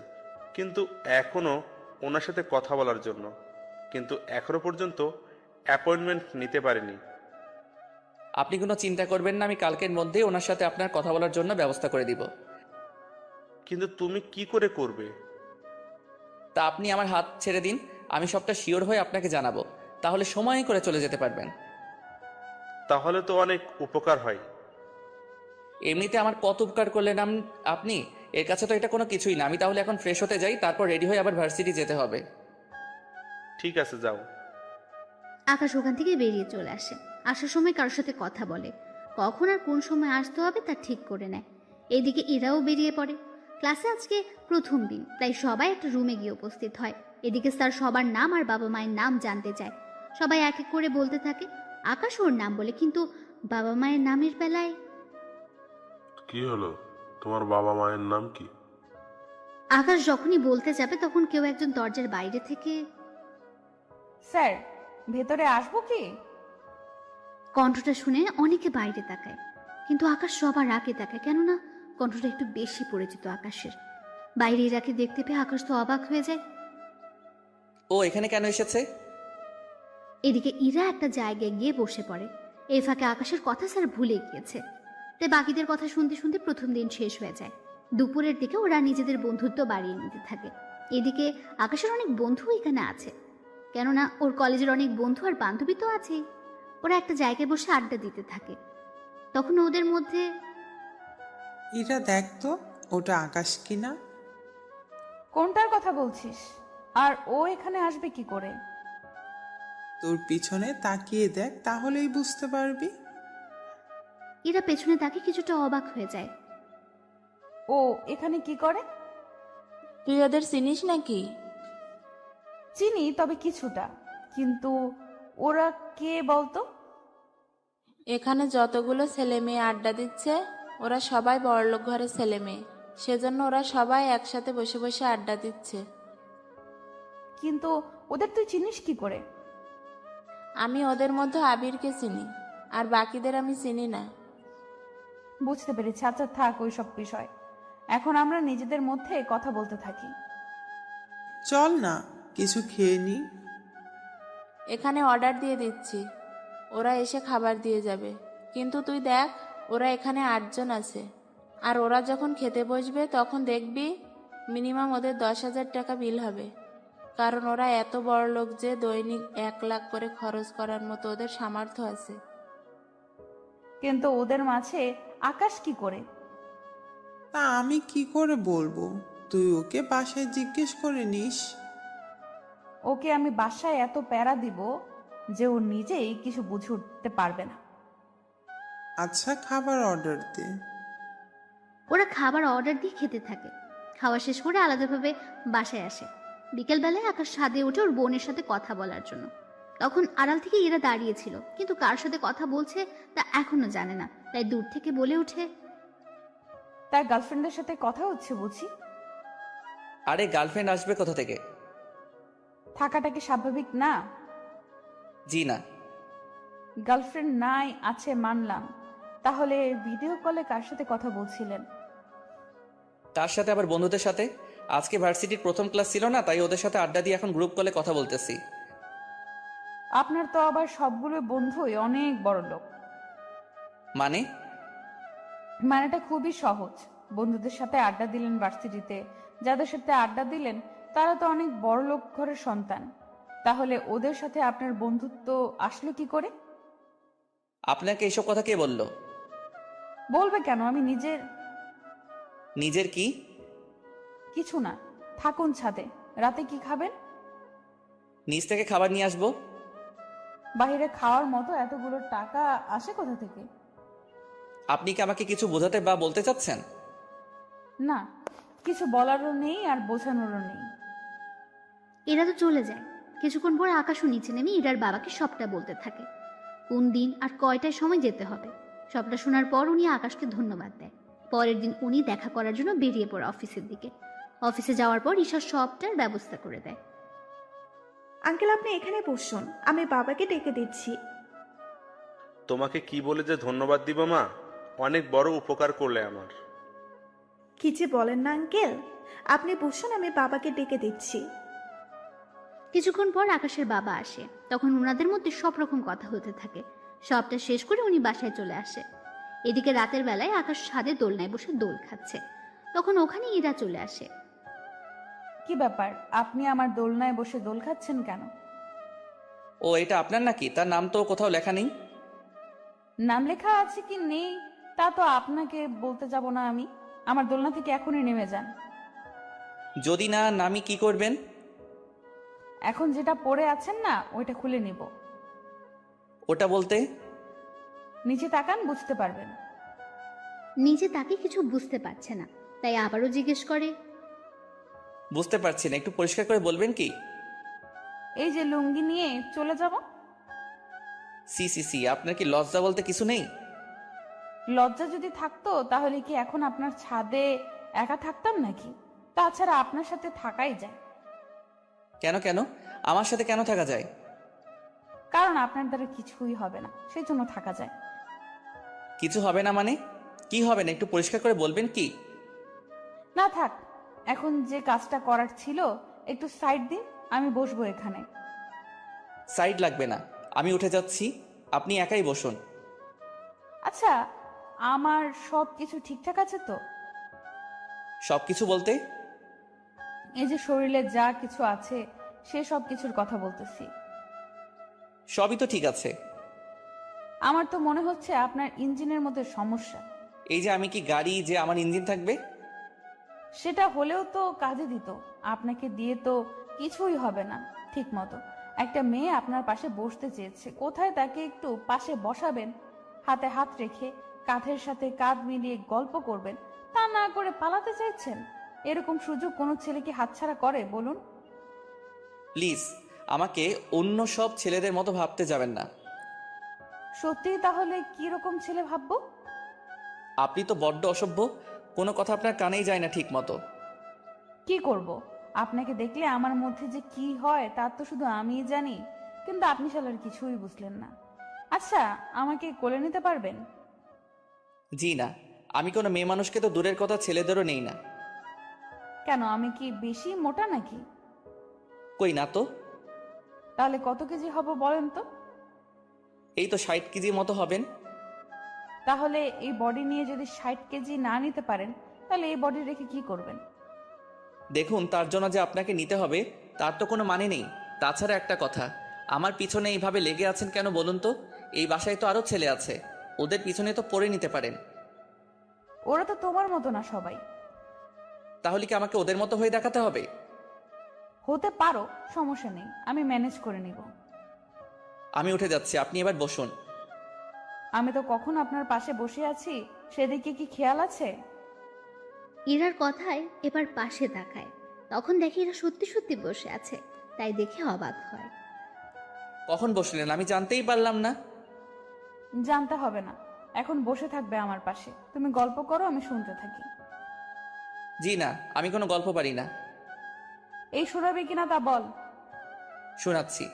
কিন্তু এখনো ওনার সাথে কথা বলার জন্য, কিন্তু এখনো পর্যন্ত অ্যাপয়েন্টমেন্ট নিতে পারিনি। আপনি কোনো চিন্তা করবেন না, আমি কালকের মধ্যেই ওনার সাথে আপনার কথা বলার জন্য ব্যবস্থা করে দিব। কিন্তু তুমি কি করে করবে? তা আপনি আমার হাত ছেড়ে দিন, আমি সবটা শিওর হয়ে আপনাকে জানাবো, তাহলে সময় করে চলে যেতে পারবেন। তাহলে তো অনেক উপকার হয়। এমনিতে আমার কত উপকার করলেন আপনি, এর কাছে তো এটা কোনো কিছুই না। আমি তাহলে এখন ফ্রেশ হতে যাই, তারপর রেডি হয়ে আবার ভার্সিটি যেতে হবে। ঠিক আছে, যাও। আকাশ ওখান থেকে বেরিয়ে চলে আসে। আসার সময় কারোর সাথে কথা বলে, কখন আর কোন সময় আসতে হবে তা ঠিক করে নেয়। এদিকে ইরাও বেরিয়ে পড়ে। ক্লাসে আজকে প্রথম দিন, তাই সবাই একটা রুমে গিয়ে উপস্থিত হয়। এদিকে স্যার সবার নাম আর বাবা মায়ের নাম জানতে চায়। সবাই এক এক করে বলতে থাকে। আকাশ ওর নাম বলে, কিন্তু বাবা মায়ের নামের বেলায় কি হলো? তোমার বাবা মায়ের নাম কি? আকাশ যখনই বলতে যাবে তখন কেউ একজন দরজার বাইরে থেকে, স্যার, ভেতরে আসবো কি? কণ্ঠটা শুনে অনেকে বাইরে তাকায়, কিন্তু আকাশ সবার আগে তাকায়, কেননা কণ্ঠটা একটু বেশি পরিচিত আকাশের। বাইরে ইরাকে দেখতে পেয়ে আকাশ তো অবাক হয়ে যায়। ও এখানে কেন এসেছে? এদিকে ইরা একটা জায়গায় গিয়ে বসে পড়ে। এই ফাঁকে আকাশের কথা স্যার ভুলে গিয়েছে, তাই বাকিদের কথা শুনতে শুনতে প্রথম দিন শেষ হয়ে যায়। দুপুরের দিকে ওরা নিজেদের বন্ধুত্ব বাড়িয়ে নিতে থাকে। এদিকে আকাশের অনেক বন্ধু এখানে আছে, কেননা ওর কলেজের অনেক বন্ধু আর বান্ধবী তো আছেই। ওরা একটা জায়গায় বসে আড্ডা দিতে থাকে। তখন ওদের মধ্যে, ইরা দেখ তো, ওটা আকাশ কিনা? কোনটার কথা বলছিস? আর ও এখানে আসবে কি করে? তোর পিছনে তাকিয়ে দেখ, তাহলেই বুঝতে পারবি। এরা পেছনে তাকে কিছুটা অবাক হয়ে যায়। ও এখানে কি করে? তুই ওদের চিনিস নাকি? চিনি, তবে কিছুটা। কিন্তু ওরা কে বলতো? এখানে যতগুলো ছেলে মেয়ে আড্ডা দিচ্ছে ওরা সবাই বড়লোক ঘরের ছেলে মেয়ে, সেজন্য ওরা সবাই একসাথে বসে বসে আড্ডা দিচ্ছে। কিন্তু ওদের তুই চিনিস কি করে? আমি ওদের মধ্যে আবিরকে চিনি, আর বাকিদের আমি চিনি না। বুঝতে পেরেছি। আচ্ছা থাক ওই সব বিষয়, এখন আমরা নিজেদের মধ্যে কথা বলতে থাকি। চল না কিছু খেয়ে নি। এখানে অর্ডার দিয়ে দিচ্ছি, ওরা এসে খাবার দিয়ে যাবে। কিন্তু তুই দেখ, ওরা এখানে 8 জন আছে, আর ওরা যখন খেতে বসবে তখন দেখবি মিনিমাম ওদের 10,000 টাকা বিল হবে। কারণ ওরা এত বড় লোক যে দৈনিক 1 লাখ করে খরচ করার মতো ওদের সামর্থ্য আছে। কিন্তু ওদের মাঝে আকাশ কি করে? তা আমি কি করে বলবো? তুই ওকে বাসায় জিজ্ঞেস করে নিস। ওকে আমি বাসায় এত প্যারা দিব যে ও নিজেই কিছু বুঝে উঠতে পারবে না। আচ্ছা, খাবার অর্ডার দে। ওরা খাবার অর্ডার দিয়ে খেতে থাকে। খাওয়া শেষ করে আলাদাভাবে বাসায় আসে। বিকেলবেলায় আকাশ ছাদে ওঠে ওর বোনের সাথে কথা বলার জন্য। তখন আড়াল থেকে এরা দাঁড়িয়েছিল, কিন্তু কার সাথে কথা বলছে তা এখনো জানে না। তাই দূর থেকে বলে ওঠে, তার গার্লফ্রেন্ডের সাথে কথা হচ্ছে বুঝি? আরে গার্লফ্রেন্ড আসবে কোথা থেকে? থাকাটা কি স্বাভাবিক না? জি না। গার্লফ্রেন্ড নাই আছে মানলাম, তাহলে ভিডিও কলে কার সাথে কথা বলছিলেন? তার সাথে আবার বন্ধুদের সাথে। আজকে ভার্সিটির প্রথম ক্লাস ছিল না, তাই ওদের সাথে আড্ডা দিয়ে এখন গ্রুপ কলে কথা বলতেছি। আপনার তো আবার সবগুলো বন্ধুই অনেক বড় লোক। মানেটা খুবই সহজ। বন্ধুদের সাথে আড্ডা দিলেন ভার্সিটিতে, যাদের সাথে আড্ডা দিলেন তারা তো অনেক বড় লোক ঘরের সন্তান। তাহলে ওদের সাথে আপনার বন্ধুত্ব আসলো কি করে? আপনাকে এসব কথা কে বলল? বলবে কেন? আমি নিজের কি? কিছু না, থাকুন ছাদে। রাতে কি খাবেন? নিচ থেকে খাবার নিয়ে আসবো। বাইরে খাওয়ার মতো এতগুলো টাকা আসে কোথা থেকে? আপনি কি আমাকে কিছু বোঝাতে বা বলতে চাচ্ছেন? না, কিছু বলারও নেই আর বোঝানোরও নেই। এরা তো চলে যায়। কিছুক্ষণ পর আকাশও নিচে নেমে ইরার বাবাকে সবটা বলতে থাকে, কোন দিন আর কয়টায় সময় যেতে হবে। সবটা শোনার পর উনি আকাশকে ধন্যবাদ দেয়। পরের দিন উনি দেখা করার জন্য বেরিয়ে পড়ে অফিসের দিকে। অফিসে যাওয়ার পর ঈশা সবটার ব্যবস্থা করে দেয়। আঙ্কেল, আপনি এখানে বসুন, আমি বাবাকে ডেকে দিচ্ছি। তোমাকে কি বলে যে ধন্যবাদ দিব মা? অনেক বড় উপকার করলে আমার। কি যে বলেন না আঙ্কেল, আপনি বসুন, আমি বাবাকে ডেকে দিচ্ছি। কিছুক্ষণ পর আকাশের বাবা আসে। তখন ওনাদের মধ্যে সব রকম কথা হতে থাকে। সবটা শেষ করে উনি বাসায় চলে আসে। এদিকে রাতের বেলায় আকাশ ছাদে দোলনায় বসে দোল খাচ্ছে। তখন ওখানে ইরা চলে আসে। কি ব্যাপার, আপনি আমার দোলনায় বসে দোল খাচ্ছেন কেন? ও, এটা আপনার নাকি? তার নাম তো কোথাও লেখা নেই। নাম লেখা আছে কি নেই তা তো আপনাকে বলতে যাব না আমি। আমার দোলনা থেকে এখনই নেমে যান। যদি না নামি কি করবেন? এখন যেটা পরে আছেন না ওইটা খুলে নিব। ওটা বলতে? নিচে তাকান, বুঝতে পারবেন। নিচে তাকে কিছু বুঝতে পারছে না, তাই আবারও জিজ্ঞেস করে, বুঝতে পারছি না, একটু পরিষ্কার করে বলবেন কি? এই যে লুঙ্গি নিয়ে চলে যাব। সি, আপনার কি লজ্জা বলতে কিছু নেই? লজ্জা যদি থাকতো তাহলে কি এখন আপনার ছাদে একা থাকতাম নাকি? তাছাড়া আপনার সাথে থাকাই যায়। কেন আমার সাথে কেন থাকা যায়? কারণ আপনার দ্বারা কিছুই হবে না, সেই জন্য থাকা যায়। কিছু হবে না মানে? কি হবে না একটু পরিষ্কার করে বলবেন কি? না থাক, এখন যে কাজটা করার ছিল একটু সাইড দিন, আমি বসবো এখানে। সাইড লাগবে না, আমি উঠে যাচ্ছি, আপনি একাই বসুন। আচ্ছা, আমার সব কিছু ঠিকঠাক আছে তো? সব কিছু বলতে? এই যে শরীরে যা কিছু আছে সে সব কিছুর কথা বলতেছি। সবই তো ঠিক আছে। আমার তো মনে হচ্ছে আপনার ইঞ্জিনের মধ্যে সমস্যা। এই যে আমি কি গাড়ি যে আমার ইঞ্জিন থাকবে? সেটা হলেও তো কাজে দিত। আপনাকে দিয়ে তো কিছুই হবে না ঠিক মতো। একটা মেয়ে আপনার পাশে বসতে চেয়েছে, কোথায় তাকে একটু পাশে বসাবেন, হাতে হাত রেখে কাঁধের সাথে কাঁধ মিলিয়ে গল্প করবেন, তা না করে পালাতে চাইছেন। এরকম সুযোগ কোনো ছেলে কি হাতছাড়া করে বলুন? প্লিজ আমাকে অন্য সব ছেলেদের মতো ভাবতে যাবেন না। সত্যি তাহলে কি রকম ছেলে ভাববো? আপনি তো বড্ড অসভ্য, কোনো কথা আপনার কানেই যায় না ঠিক মতো। কি করব? আপনাকে দেখলে আমার মধ্যে যে কি হয় তা তো শুধু আমিই জানি, কিন্তু আপনি শালার কিছুই বুঝলেন না। আচ্ছা, আমাকে কোলে নিতে পারবেন? জি না, আমি কোনো মেয়ে মানুষকে তো দূরের কথা ছেলেদেরও নেই না। কেন, আমি কি বেশি মোটা নাকি? কই না তো। তাহলে কত কেজি হব বলেন তো? এই তো 60 কেজি মতো হবেন। তাহলে এই বডি নিয়ে যদি 60 কেজি না নিতে পারেন তাহলে এই বডি রেখে কি করবেন? দেখুন, তার জন্য যে আপনাকে নিতে হবে তার তো কোনো মানে নেই। তাছাড়া একটা কথা, আমার পিছনে এইভাবে লেগে আছেন কেন বলুন তো? এই বাসায় তো আরও ছেলে আছে, ওদের পিছনে তো পড়ে নিতে পারেন। ওরা তো তোমার মতো না সবাই। তাহলে কি আমাকে ওদের মতো হয়ে দেখাতে হবে? হতে পারো, সমস্যা নেই, আমি ম্যানেজ করে নিব। আমি উঠে যাচ্ছি, আপনি এবার বসুন। আমি তো কখন আপনার পাশে বসে আছি সেদিকে কি খেয়াল আছে? ইরার কথায় এবার পাশে তাকায়, তখন দেখে এরা সত্যি সত্যি বসে আছে, তাই দেখে অবাক হয়। কখন বসলেন আমি জানতেই পারলাম না। জানতে হবে না, এখন বসে থাকবে আমার পাশে। তুমি গল্প করো, আমি শুনতে থাকি। জি না, আমি কোনো গল্প পারি না। এই শোনাবে কিনা তা বল। শোনাচ্ছি।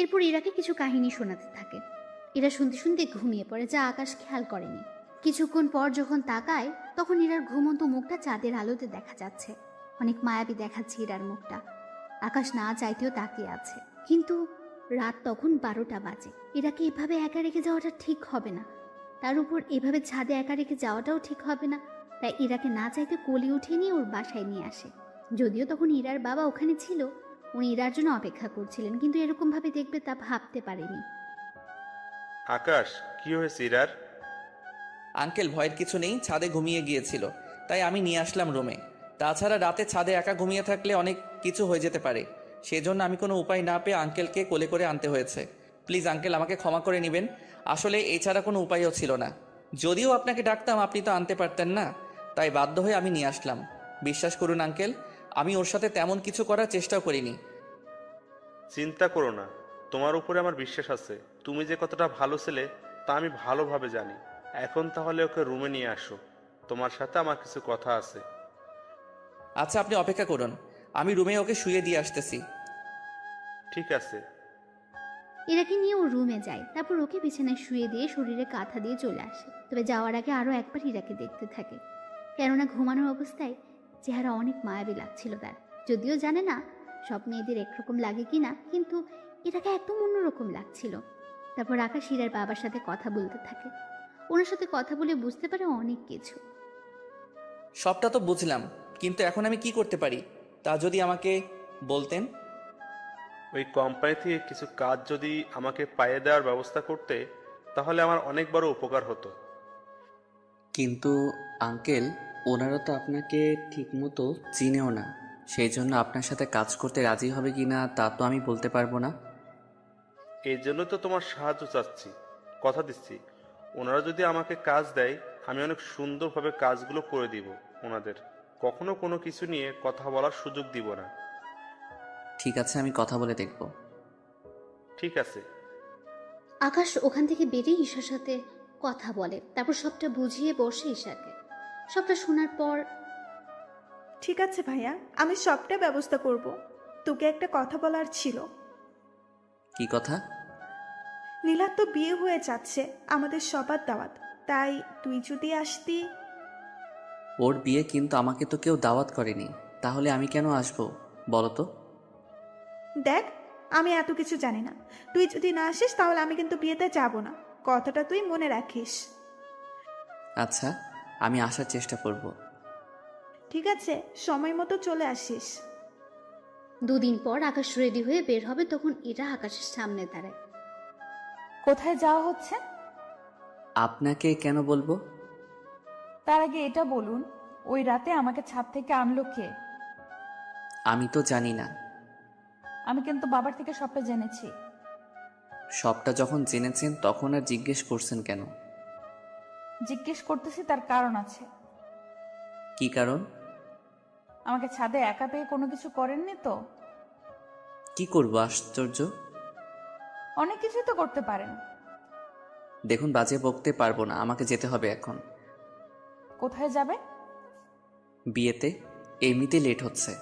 এরপর ইরাকে কিছু কাহিনী শোনাতে থাকে। ইরা শুনতে শুনতে ঘুমিয়ে পড়ে, যা আকাশ খেয়াল করেনি। কিছুক্ষণ পর যখন তাকায়, তখন ইরার ঘুমন্ত মুখটা চাঁদের আলোতে দেখা যাচ্ছে। অনেক মায়াবী দেখাচ্ছে ইরার মুখটা। আকাশ না চাইতেও তাকিয়ে আছে, কিন্তু রাত তখন 12টা বাজে। ইরাকে এভাবে একা রেখে যাওয়াটা ঠিক হবে না, তার উপর এভাবে ছাদে একা রেখে যাওয়াটাও ঠিক হবে না। তাই ইরাকে না চাইতে কোলে উঠিয়ে নিয়ে ওর বাসায় নিয়ে আসে। যদিও তখন ইরার বাবা ওখানে ছিল, উনি ইরার জন্য অপেক্ষা করছিলেন, কিন্তু এরকম ভাবে দেখবে তা ভাবতে পারেনি। আকাশ, কি হয়েছে ইরার? আঙ্কেল, ভয়ের কিছু নেই, ছাদে ঘুমিয়ে গিয়েছিল, তাই আমি নিয়ে আসলাম রুমে। তাছাড়া রাতে ছাদে একা ঘুমিয়ে থাকলে অনেক কিছু হয়ে যেতে পারে, সেজন্য আমি কোনো উপায় না পেয়ে আঙ্কেলকে কোলে করে আনতে হয়েছে। প্লিজ আঙ্কেল, আমাকে ক্ষমা করে নেবেন, আসলে এছাড়া কোনো উপায়ও ছিল না। যদিও আপনাকে ডাকতাম, আপনি তো আনতে পারতেন না, তাই বাধ্য হয়ে আমি নিয়ে আসলাম। বিশ্বাস করুন আঙ্কেল, আমি ওর সাথে তেমন কিছু করার চেষ্টাও করিনি। চিন্তা করো না, তোমার উপরে আমার বিশ্বাস আছে। তুমি যে কতটা ভালো ছেলে তা আমি ভালোভাবে জানি। এখন তাহলে ওকে রুমে নিয়ে আসো, তোমার সাথে আমার কিছু কথা আছে। আচ্ছা, আপনি অপেক্ষা করুন, আমি রুমে ওকে শুয়ে দিয়ে আসতেছি। ঠিক আছে। ইরাকে নিয়ে ও রুমে যায়, তারপর ওকে বিছানায় শুয়ে দিয়ে শরীরে কাঁথা দিয়ে চলে আসে। তবে যাওয়ার আগে আরও একবার ইরাকে দেখতে থাকে, কেননা ঘুমানোর অবস্থায় চেহারা অনেক মায়াবী লাগছিল তার। যদিও জানে না সব মেয়েদের একরকম লাগে কিনা, কিন্তু ইরাকে একদম অন্যরকম লাগছিল। তারপর আকাশ ইরার বাবার সাথে কথা বলতে থাকে। ওনার সাথে কথা বলে বুঝতে পারে অনেক কিছু। সবটা তো বুঝলাম, কিন্তু এখন আমি কি করতে পারি তা যদি আমাকে বলতেন। ওই কোম্পানি থেকে কিছু কাজ যদি আমাকে পাইয়ে দেওয়ার ব্যবস্থা করতে, তাহলে আমার অনেক বড় উপকার হতো। কিন্তু আঙ্কেল, ওনারা তো আপনাকে ঠিকমতো চিনেও না, সেই জন্য আপনার সাথে কাজ করতে রাজি হবে কি না তা তো আমি বলতে পারবো না। এই জন্য তো তোমার সাহায্য চাচ্ছি। কথা দিচ্ছি, ওনারা যদি আমাকে কাজ দেয়, আমি অনেক সুন্দরভাবে কাজগুলো করে দিব। ওনাদের কখনো কোনো কিছু নিয়ে কথা বলার সুযোগ দিব না। ঠিক আছে, আমি কথা বলে দেখব। ঠিক আছে। আকাশ ওখান থেকে বেরিয়ে ঈশার সাথে কথা বলে, তারপর সবটা বুঝিয়ে বসে ঈশাকে। সবটা শোনার পর, ঠিক আছে ভাইয়া, আমি সবটা ব্যবস্থা করব। তোকে একটা কথা বলার ছিল। কি কথা? নীলার তো বিয়ে হয়ে যাচ্ছে, আমাদের সবার দাওয়াত, তাই তুই যদি আসতি। ওর বিয়ে, কিন্তু আমাকে তো কেউ দাওয়াত করেনি, তাহলে আমি কেন আসবো বলো তো? দেখ, আমি এত কিছু জানি না। তুই যদি না আসিস তাহলে আমি কিন্তু বিয়েতে যাব না, কথাটা তুই মনে রাখিস। আচ্ছা, আমি আসার চেষ্টা করব। ঠিক আছে, সময় মতো চলে আসিস। 2 দিন পর আকাশ রেডি হয়ে বের হবে, তখন এরা আকাশের সামনে দাঁড়ায়। কোথায় যাওয়া হচ্ছে? আপনাকে কেন বলবো? তার আগে এটা বলুন, ওই রাতে আমাকে ছাদ থেকে আনলো কে? আমি তো জানি না। আমি কিন্তু বাবার থেকে সবটা জেনেছি। সবটা যখন জেনেছেন তখন আর জিজ্ঞেস করছেন কেন? জিজ্ঞেস করতেছি, তার কারণ আছে। কি কারণ? আমাকে ছাদে একা পেয়ে কোনো কিছু করেননি তো? কি করব আশ্চর্য? অনেক কিছুই তো করতে পারেন। দেখুন, বাজে বকতে পারবো না, আমাকে যেতে হবে এখন। কোথায় যাবে? বিয়েতে, এমনিতে লেট হচ্ছে।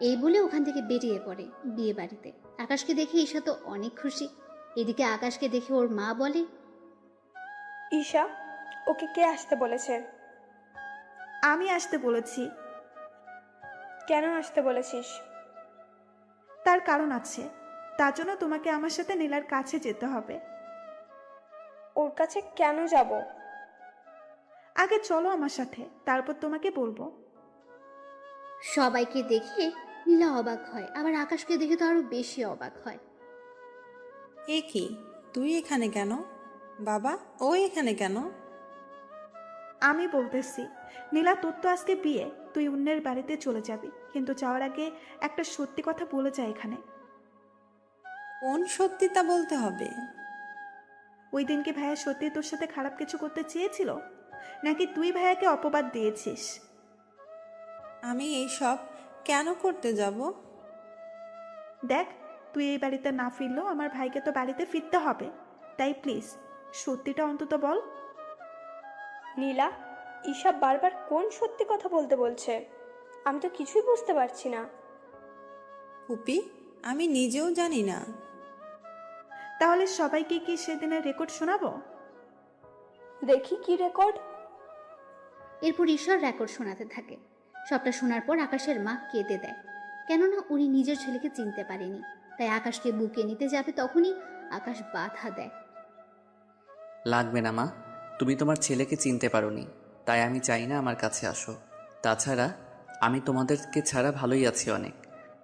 এই বলে ওখান থেকে বেরিয়ে পড়ে বিয়ে বাড়িতে। আকাশকে দেখে ঈশা তো অনেক খুশি। এদিকে আকাশকে দেখে ওর মা বলে, ঈশা, ওকে কে আসতে বলেছে? আমি আসতে বলেছি। কেন আসতে বলেছিস? তার কারণ আছে, তার জন্য তোমাকে আমার সাথে নীলার কাছে যেতে হবে। ওর কাছে কেন যাব? আগে চলো আমার সাথে, তারপর তোমাকে বলবো। সবাইকে দেখে নীলা অবাক হয়, আবার আকাশকে দেখে তো আরো বেশি অবাক হয়। এ কি, তুই এখানে কেন? বাবা, ও এখানে কেন? আমি বলতেছি, নীলা তোর তো আজকে বিয়ে, তুই অন্যের বাড়িতে চলে যাবি, কিন্তু যাওয়ার আগে একটা সত্যি কথা বলে যা এখানে। কোন সত্যিটা বলতে হবে? ওই দিন কি ভাইয়া সত্যি তোর সাথে খারাপ কিছু করতে চেয়েছিল, নাকি তুই ভাইয়াকে অপবাদ দিয়েছিস? আমি এইসব কেন করতে যাব? দেখ, তুই এই বাড়িতে না ফিরলেও আমার ভাইকে তো বাড়িতে ফিরতে হবে, তাই প্লিজ সত্যিটা অন্তত বল। নীলা, ঈশা বারবার কোন সত্যি কথা বলতে বলছে? আমি তো কিছুই বুঝতে পারছি না। ফুপি, আমি নিজেও জানি না। তাহলে সবাইকে কি সেদিনের রেকর্ড শোনাবো? দেখি কি রেকর্ড। এরপর ঈশ্বর রেকর্ড শোনাতে থাকে। সবটা শোনার পর আকাশের মা কেঁদে দেয়, কেননা উনি নিজের ছেলেকে চিনতে পারেনি। তাই আকাশকে বুকে নিতে যাবে, তখনই আকাশ বাধা দেয়। লাগবে না মা, তুমি তোমার ছেলেকে চিনতে পারোনি, তাই আমি চাই না আমার কাছে আসো। তাছাড়া আমি তোমাদেরকে ছাড়া ভালোই আছি অনেক।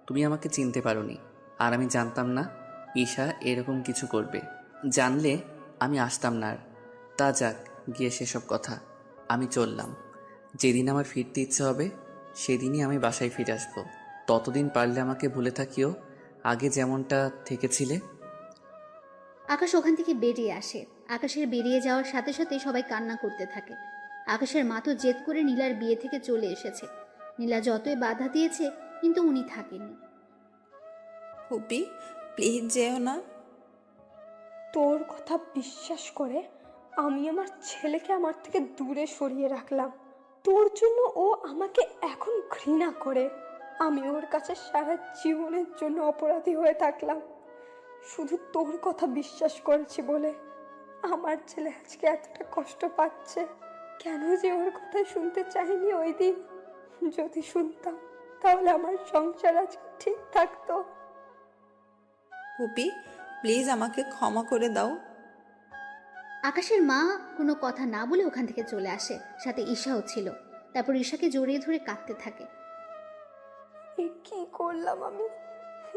তুমি আমাকে চিনতে পারোনি, আর আমি জানতাম না ঈশা এরকম কিছু করবে। জানলে আমি আসতাম না। আর তা যাক, গিয়ে সেসব কথা। আমি চললাম। যেদিন আমার ফিরতে ইচ্ছে হবে সেদিনই আমি বাসায় ফিরে আসবো। ততদিন পারলে আমাকে ভুলে থাকিও, আগে যেমনটা থেকেছিলে। আকাশ ওখান থেকে বেরিয়ে আসে। আকাশের বেরিয়ে যাওয়ার সাথে সাথে সবাই কান্না করতে থাকে। আকাশের মা তো জেদ করে নীলার বিয়ে থেকে চলে এসেছে। নীলা যতই বাধা দিয়েছে, কিন্তু উনি থাকেননি। ফুপি, প্লিজ যেও না। তোর কথা বিশ্বাস করে আমি আমার ছেলেকে আমার থেকে দূরে সরিয়ে রাখলাম। তোর জন্য ও আমাকে এখন ঘৃণা করে। আমি ওর কাছে সারা জীবনের জন্য অপরাধী হয়ে থাকলাম, শুধু তোর কথা বিশ্বাস করেছি বলে। আমার ছেলে আজকে এতটা কষ্ট পাচ্ছে, কেন যে ওর কথা শুনতে চাইনি ওই দিন। যদি শুনতাম তাহলে আমার সংসার আজকে ঠিক থাকতো। ফুপি, প্লিজ আমাকে ক্ষমা করে দাও। আকাশের মা কোনো কথা না বলে ওখান থেকে চলে আসে, সাথে ঈশাও ছিল। তারপর ঈশাকে জড়িয়ে ধরে কাঁদতে থাকে। এ কি করলাম আমি?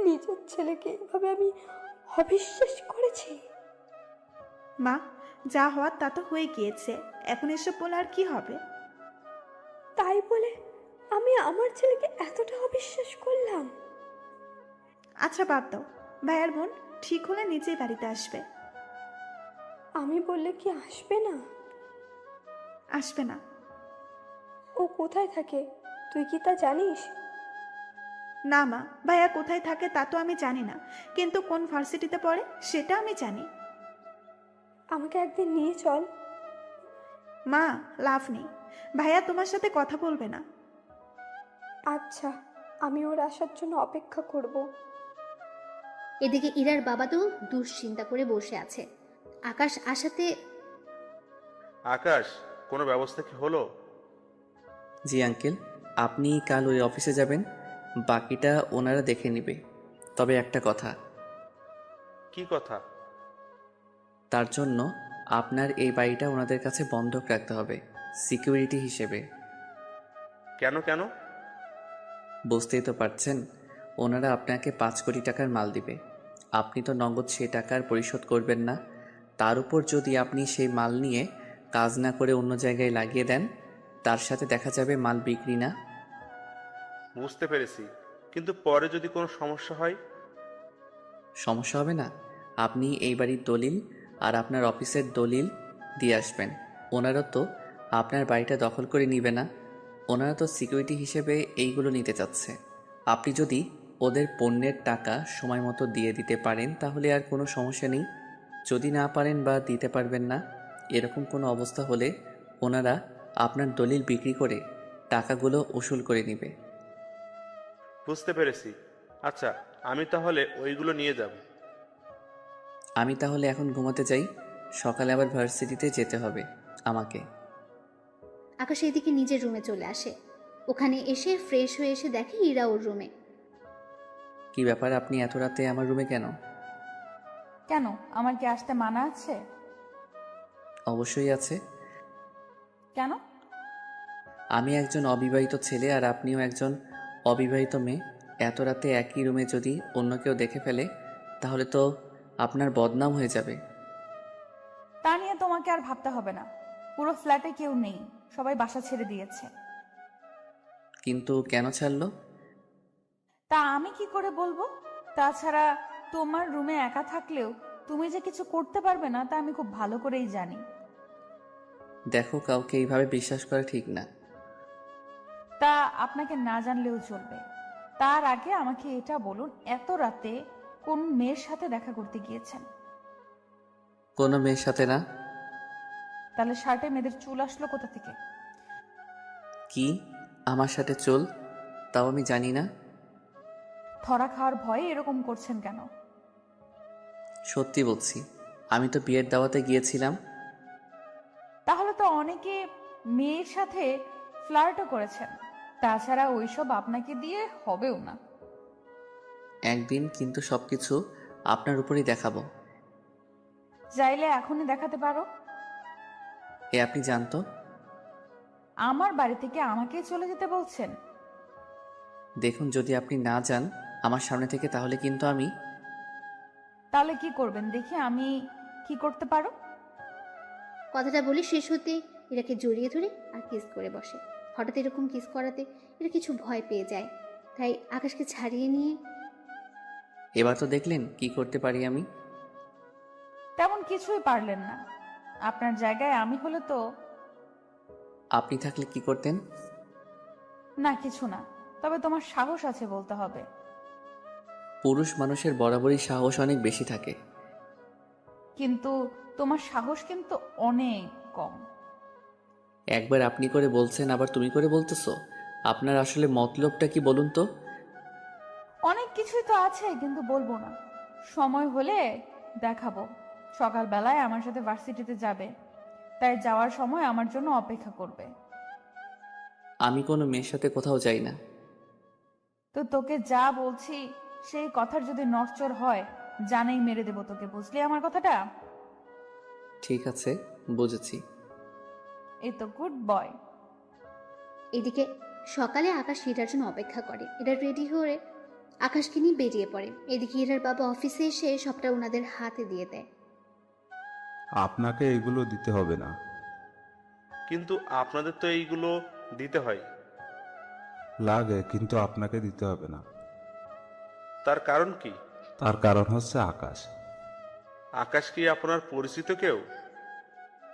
নিজের ছেলেকে এভাবে আমি অবিশ্বাস করেছি। মা, যা হওয়ার তা তো হয়ে গিয়েছে, এখন এসব বলে আর কি হবে? তাই বলে আমি আমার ছেলেকে এতটা অবিশ্বাস করলাম? আচ্ছা বাদ দাও, ভাইয়ার বোন ঠিক হলে নিজেই বাড়িতে আসবে। আমি বললে কি আসবে না? আসবে না। ও কোথায় থাকে তুই কি তা জানিস? না মা, ভাইয়া কোথায় থাকে তা তো আমি জানি না, কিন্তু কোন ভার্সিটিতে পড়ে সেটা আমি জানি। আমাকে একদিন নিয়ে চল। মা, লাভ নেই, ভাইয়া তোমার সাথে কথা বলবে না। আচ্ছা, আমি ওর আসার জন্য অপেক্ষা করব। এদিকে ইরার বাবা তো দুশ্চিন্তা করে বসে আছে। আকাশ আসাতে, আকাশ, কোনো ব্যবস্থা কি হলো? জি আঙ্কেল, আপনি কাল ওই অফিসে যাবেন, বাকিটা ওনারা দেখে নেবে। তবে একটা কথা। কি কথা? তার জন্য আপনার এই বাড়িটা ওনাদের কাছে বন্ধক রাখতে হবে, সিকিউরিটি হিসেবে। কেন কেন? বুঝতেই তো পারছেন, ওনারা আপনাকে 5 কোটি টাকার মাল দিবে। আপনি তো নগদ সে টাকার পরিশোধ করবেন না। তার উপর যদি আপনি সেই মাল নিয়ে কাজ না করে অন্য জায়গায় লাগিয়ে দেন, তার সাথে দেখা যাবে মাল বিক্রি না। বুঝতে পেরেছি, কিন্তু পরে যদি কোনো সমস্যা হয়? সমস্যা হবে না। আপনি এই বাড়ির দলিল আর আপনার অফিসের দলিল দিয়ে আসবেন। ওনারা তো আপনার বাড়িটা দখল করে নিবে না, ওনারা তো সিকিউরিটি হিসেবে এইগুলো নিতে চাচ্ছে। আপনি যদি ওদের পণ্যের টাকা সময় মতো দিয়ে দিতে পারেন তাহলে আর কোনো সমস্যা নেই। যদি না পারেন বা দিতে পারবেন না, এরকম কোনো অবস্থা হলে ওনারা আপনার দলিল বিক্রি করে টাকাগুলো উসুল করে নেবে। বুঝতে পেরেছি। আচ্ছা, আমি তাহলে ওইগুলো নিয়ে যাব। আমি তাহলে এখন ঘুমাতে যাই, সকালে আবার ভার্সিটিতে যেতে হবে আমাকে। আকাশ এদিকে নিজের রুমে চলে আসে। ওখানে এসে ফ্রেশ হয়ে এসে দেখে ইরা ওর রুমে। কি ব্যাপার, আপনি এত রাতে আমার রুমে কেন? কেন, আমার কি আসতে মানা আছে? অবশ্যই আছে। কেন? আমি একজন অবিবাহিত ছেলে আর আপনিও একজন অবিবাহিত মেয়ে। এত রাতে একই রুমে যদি অন্য কেউ দেখে ফেলে তাহলে তো আপনার বদনাম হয়ে যাবে। তা নিয়ে তোমাকে আর ভাবতে হবে না। পুরো ফ্ল্যাটে কেউ নেই, সবাই বাসা ছেড়ে দিয়েছে। কিন্তু কেন ছাড়লো? তা আমি কি করে বলবো? তাছাড়া তোমার রুমে একা থাকলেও তুমি যে কিছু করতে পারবে না তা আমি খুব ভালো করেই জানি। দেখো, কাউকে এইভাবে বিশ্বাস করা ঠিক না। তা আপনাকে না জানলেও চলবে। তার আগে আমাকে এটা বলুন, এত রাতে কোন মেয়ের সাথে দেখা করতে গিয়েছেন? কোনো মেয়ের সাথে না। তাহলে শার্টে মেয়েদের চুল আসলো কোথা থেকে? কি আমার সাথে চুল? তাও আমি জানি না। ধরা খাওয়ার ভয়ে এরকম করছেন কেন? সত্যি বলছি, আমি তো বিয়ের দাওয়াতে গিয়েছিলাম। তাহলে তো অনেকে মেয়ের সাথে ফ্লার্টও করেছেন। তাছাড়া ওইসব আপনাকে দিয়ে হবেও না। একদিন কিন্তু সবকিছু আপনার উপরেই দেখাবো। চাইলে এখনই দেখাতে পারো। আপনি জানতো? আমার বাড়ি থেকে আমাকেই চলে যেতে বলছেন? দেখুন, যদি আপনি না যান আমার সামনে থেকে তাহলে কিন্তু আমি। তাহলে কি করবেন দেখি আমি কি করতে পারো। কথাটা বলে শেষ হতে এরাকে জড়িয়ে ধরে আর কিস করে বসে। হঠাৎ এরকম কিস করাতে এরা কিছু ভয় পেয়ে যায়, তাই আকাশকে ছাড়িয়ে নিয়ে। এবার তো দেখলেন কি করতে পারি আমি। তেমন কিছুই পারলেন না। আপনার জায়গায় আমি হলে তো। আপনি থাকলে কি করতেন? না, কিছু না। তবে তোমার সাহস আছে বলতে হবে। পুরুষ মানুষের বরাবরই সাহস অনেক বেশি থাকে। কিন্তু তোমার সাহস কিন্তু অনেক কম। একবার আপনি করে বলছেন, আবার তুমি করে বলতেছো। আপনার আসলে মতলবটা কি বলুন তো? অনেক কিছুই তো আছে, কিন্তু বলবো না। সময় হলে দেখাবো। সকালবেলায় আমার সাথে ভার্সিটিতে যাবে, তাই যাওয়ার সময় আমার জন্য অপেক্ষা করবে। আমি কোনো মেয়ের সাথে কোথাও যাই না। তো তোকে যা বলছি সেই কথার যদি নড়চড় হয় জানেই মেরে দেবো তোকে, বুঝলি আমার কথাটা? ঠিক আছে, বুঝেছি। এই তো গুড বয়। এদিকে সকালে আকাশ ইরার জন্য অপেক্ষা করে। এরা রেডি হয়ে আকাশকে নিয়ে বেরিয়ে পড়ে। এদিকে ইরার বাবা অফিসে এসে সবটা ওনাদের হাতে দিয়ে দেয়। আপনাকে এগুলো দিতে হবে না। কিন্তু আপনাদের তো এইগুলো দিতে হয়। লাগে, কিন্তু আপনাকে দিতে হবে না। তার কারণ কি? তার কারণ হচ্ছে আকাশ। আকাশ কি আপনার পরিচিত কেউ?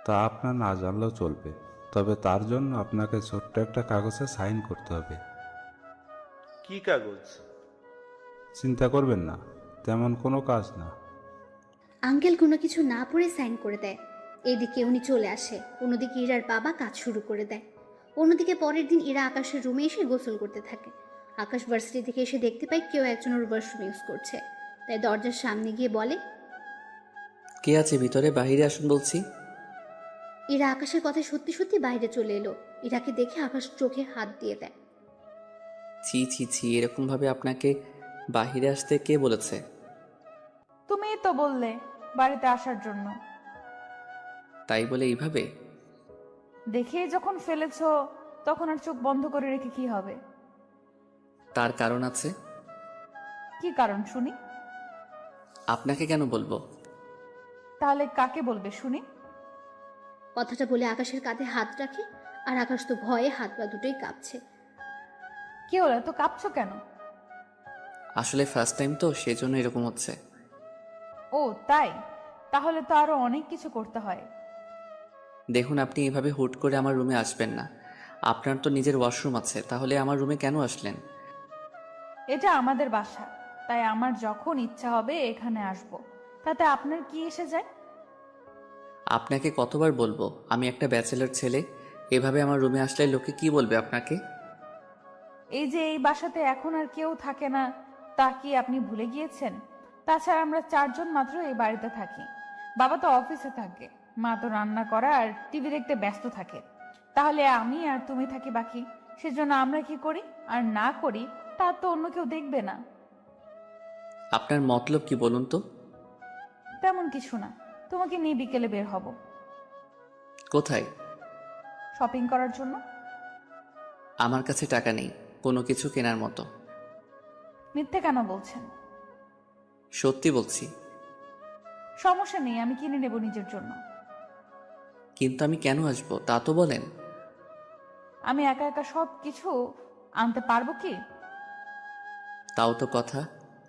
তা আপনার না জানলেও চলবে, তবে তার জন্য আপনাকে ছোট্ট একটা কাগজে সাইন করতে হবে। কি কাগজ? চিন্তা করবেন না, তেমন কোনো কাজ না। আঙ্কেল কোনো কিছু না পড়ে সাইন করে দেয়। এদিকে উনি চলে আসে। অন্যদিকে ইরার বাবা কাজ শুরু করে দেয়। অন্যদিকে পরের দিন ইরা আকাশের রুমে এসে গোসল করতে থাকে। আকাশ ভার্সিটি থেকে এসে দেখতে পায় কেউ একজন ওর ওয়াশরুম ইউজ করছে, তাই দরজার সামনে গিয়ে বলে, কে আছে ভিতরে? বাহিরে আসুন বলছি। ইরা আকাশের কথা সত্যি সত্যি বাইরে চলে এলো। ইরাকে দেখে আকাশ চোখে হাত দিয়ে দেয়। ছি ছি ছি, এরকম ভাবে আপনাকে বাহিরে আসতে কে বলেছে? তুমিই তো বললে বাড়িতে আসার জন্য। তাই বলে এইভাবে? দেখে যখন ফেলেছো তখন আর চোখ বন্ধ করে রেখে কি হবে? তার কারণ আছে। কি কারণ শুনি? আপনাকে কেন বলবো? তাহলে কাকে বলবে শুনি? কথাটা বলে আকাশের কাঁধে হাত রাখে। আর আকাশ তো ভয়ে হাত পা দুটোই কাঁপছে। কি হলো, তো কাঁপছো কেন? আসলে ফার্স্ট টাইম তো, সেজন্য এরকম হচ্ছে। ও তাই? তাহলে তো আরো অনেক কিছু করতে হয়। দেখুন, আপনি এভাবে হুট করে আমার রুমে আসবেন না। আপনার তো নিজের ওয়াশরুম আছে, তাহলে আমার রুমে কেন আসলেন? এটা আমাদের বাসা, তাই আমার যখন ইচ্ছা হবে এখানে আসব। তাতে আপনার কি এসে যায়? আপনাকে কতবার বলবো আমি একটা ব্যাচেলর ছেলে? এভাবে আমার রুমে আসলে লোকে কি বলবে আপনাকে? এই যে এই বাসাতে এখন আর কেউ থাকে না, তা কি আপনি ভুলে গিয়েছেন? তাছাড়া আমরা 4 জন মাত্র এই বাড়িতে থাকি। বাবা তো অফিসে থাকে, মা তো রান্না করা আর টিভি দেখতে ব্যস্ত থাকে। তাহলে আমি আর তুমি থাকি বাকি। সেজন্য আমরা কি করি আর না করি তা তো অন্য কেউ দেখবে না। আপনার মতলব কি বলুন তো? তেমন কিছু না, তোমাকে নিয়ে বিকেলে বের হব। কোথায়? শপিং করার জন্য। আমার কাছে টাকা নেই কোনো কিছু কেনার মতো। মিথ্যে কেন বলছেন? সত্যি বলছি। সমস্যা নেই, আমি কিনে নেব নিজের জন্য। কিন্তু আমি কেন আসবো তা তো বলেন। আমি একা একা সব কিছু আনতে পারবো কি? তাও তো কথা।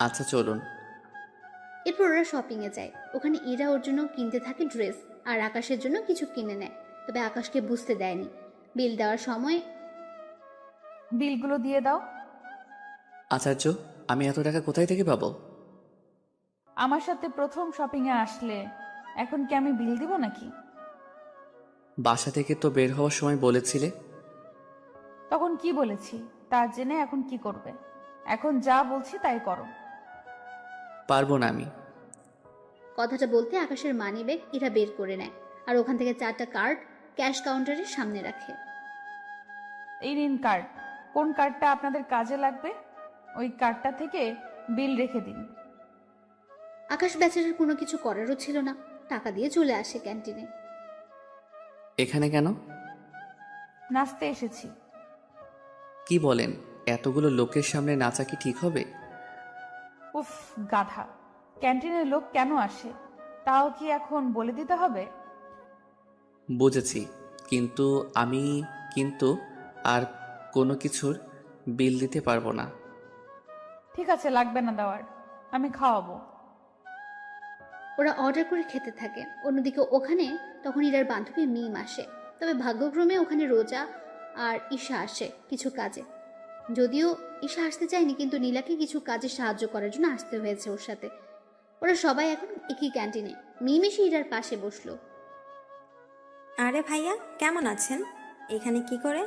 আচ্ছা চলুন। এরপর ওরা শপিংয়ে যায়। ওখানে ইরা ওর জন্য কিনতে থাকে ড্রেস, আর আকাশের জন্য কিছু কিনে নেয়। তবে আকাশকে বুঝতে দেয়নি। বিল দেওয়ার সময় বিলগুলো দিয়ে দাও। আচার্য, আমি এত টাকা কোথায় থেকে পাবো? আমার সাথে প্রথম শপিংয়ে আসলে এখন কি আমি বিল দিব নাকি? বাসা থেকে তো বের হওয়ার সময় বলেছিলে। তখন কি বলেছি তা জেনে এখন কি করবে? এখন যা বলছি তাই করো। পারবো না আমি। কথাটা বলতে আকাশের মানিব্যাগ ইরা বের করে নেয়, আর ওখান থেকে 4টা কার্ড ক্যাশ কাউন্টারের সামনে রাখে। এই নিন কার্ড। কোন কার্ডটা আপনাদের কাজে লাগবে ওই কার্ডটা থেকে বিল রেখে দিন। আকাশ বেচারার কোনো কিছু করারও ছিল না, টাকা দিয়ে চলে আসে ক্যান্টিনে। এখানে কেন? নাচতে এসেছি। কি বলেন? এতগুলো লোকের সামনে নাচা কি ঠিক হবে? উফ গাধা, ক্যান্টিনের লোক কেন আসে তাও কি এখন বলে দিতে হবে? বুঝেছি, কিন্তু আমি আর কোনো কিছুর বিল দিতে পারবো না। ঠিক আছে, লাগবে না দেওয়ার, আমি খাওয়াবো। ওরা অর্ডার করে খেতে থাকে। অন্যদিকে ওখানে তখন ইরার বান্ধবী মিম আসে। তবে ভাগ্যক্রমে ওখানে রোজা আর ঈশা আসে কিছু কাজে। যদিও ঈশা আসতে চায়নি, কিন্তু নীলাকে কিছু কাজে সাহায্য করার জন্য আসতে হয়েছে ওর সাথে। ওরা সবাই এখন একই ক্যান্টিনে। মিম এসে ইরার পাশে বসলো। আরে ভাইয়া, কেমন আছেন? এখানে কি করে?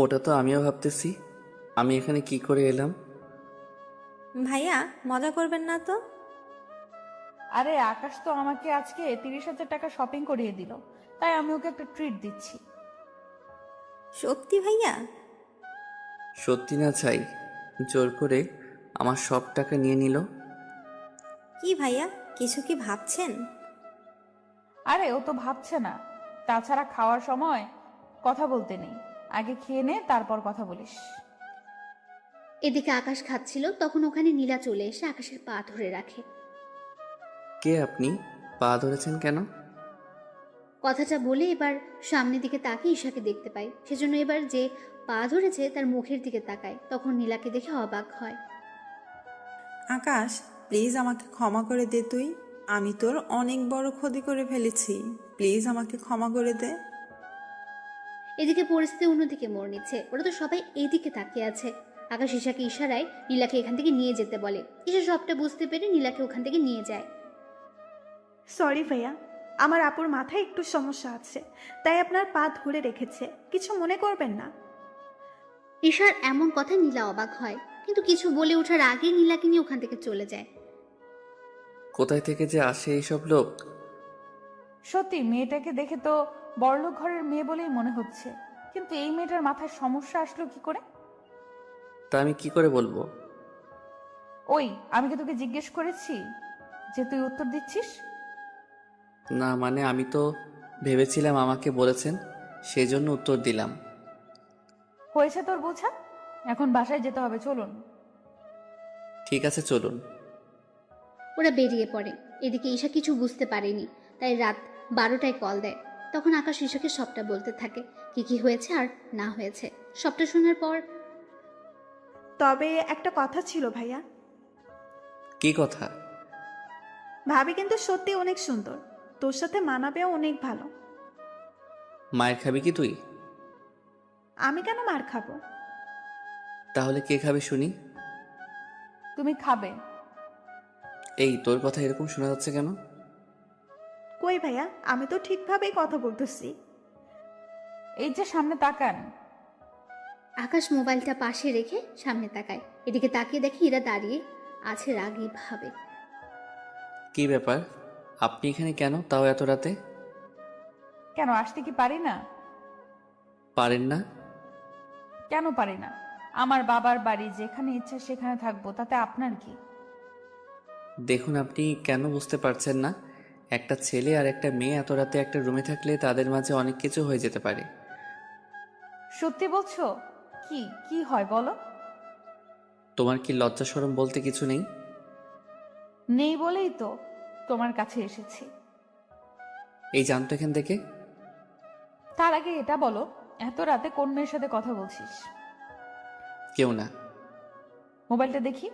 ওটা তো আমিও ভাবতেছি, আমি এখানে কি করে এলাম। ভাইয়া, মজা করবেন না তো? আরে আকাশ তো আমাকে আজকে 30,000 টাকা শপিং করিয়ে দিল, তাই আমি ওকে একটা ট্রিট দিচ্ছি। সত্যি ভাইয়া? সত্যি না চাই, জোর করে আমার সব টাকা নিয়ে নিল। কি ভাইয়া, কিছু কি ভাবছেন? আরে ও তো ভাবছে না। তাছাড়া খাওয়ার সময় কথা বলতে নেই, আগে খেয়ে নে তারপর কথা বলিস। এদিকে আকাশ খাচ্ছিল, তখন ওখানে নীলা চলে এসে আকাশের পা ধরে রাখে। কে আপনি? পা ধরেছেন কেন? কথাটা বলে এবার সামনের দিকে তাকিয়ে ঈশাকে দেখতে পায়। সেজন্য এবার যে পা ধরেছে তার মুখের দিকে তাকায়। তখন নীলাকে দেখে অবাক হয়। আকাশ, প্লিজ আমাকে ক্ষমা করে দে তুই। আমি তোর অনেক বড় ক্ষতি করে ফেলেছি, প্লিজ আমাকে ক্ষমা করে দে। এদিকে পরিস্থিতি অন্যদিকে মোড় নিচ্ছে। ওরা তো সবাই এইদিকে তাকিয়ে আছে। আকাশ ঈশাকে ইশারায় নীলাকে এখান থেকে নিয়ে যেতে বলে। ঈশা সবটা বুঝতে পেরে নীলাকে ওখান থেকে নিয়ে যায়। সরি ভাইয়া, আমার আপুর মাথায় একটু সমস্যা আছে, তাই আপনার পা ধরে রেখেছে, কিছু মনে করবেন না। ঈশার এমন কথা নীলা অবাক হয়, কিন্তু কিছু বলে ওঠার আগে নীলাকে নিয়ে ওখান থেকে চলে যায়। কোথায় থেকে যে আসে এইসব লোক। সত্যি মেয়েটাকে দেখে তো বড়লোক ঘরের মেয়ে বলেই মনে হচ্ছে, কিন্তু এই মেয়েটার মাথায় সমস্যা আসলো কি করে? তা আমি কি করে বলবো? ওই, আমি কি তোকে জিজ্ঞেস করেছি যে তুই উত্তর দিচ্ছিস? না মানে আমি তো ভেবেছিলাম আমাকে বলেছেন, সেজন্য উত্তর দিলাম। হয়েছে তোর বোঝা, এখন বাসায় যেতে হবে, চলুন। ঠিক আছে চলুন। ওরা বেরিয়ে পড়ে। এদিকে ঈশা কিছু বুঝতে পারেনি, তাই রাত 12টায় কল দেয়। তখন আকাশ ঈশাকে সবটা বলতে থাকে, কি কি হয়েছে আর না হয়েছে। সবটা শোনার পর, তবে একটা কথা ছিল ভাইয়া। কি কথা? ভাবি কিন্তু সত্যি অনেক সুন্দর, তোর সাথে মানাবেও অনেক ভালো। মায়ের খাবি কি তুই? আমি কেন মার খাবো? তাহলে কে খাবে শুনি? তুমি খাবে। এই তোর কথা এরকম শোনা যাচ্ছে কেন? কই ভাইয়া, আমি তো ঠিকভাবেই কথা বলতেছি। এই যে সামনে তাকান। আকাশ মোবাইলটা পাশে রেখে সামনে তাকায়। এদিকে তাকিয়ে দেখে ইরা দাঁড়িয়ে আছে রাগী ভাবে। কি ব্যাপার, আপনি এখানে কেন, তাও এত রাতে? কেন, আসতে কি পারি না? পারেন না? কেন পারি না? আমার বাবার বাড়ি, যেখানে ইচ্ছা সেখানে থাকবো, তাতে আপনার কি? দেখুন, আপনি কেন বুঝতে পারছেন না? একটা ছেলে আর একটা মেয়ে এত রাতে একটা রুমে থাকলে তাদের মাঝে অনেক কিছু হয়ে যেতে পারে। সত্যি বলছো? কি কি হয় বলো? তোমার কি লজ্জা শরম বলতে কিছু নেই? নেই বলেই তো তোমার কাছে এসেছি। এই জানতো এখান থেকে। তার আগে এটা বলো, এত রাতে কোন মেয়ের সাথে কথা বলছিস? কেউ না। মোবাইলটা দেখি।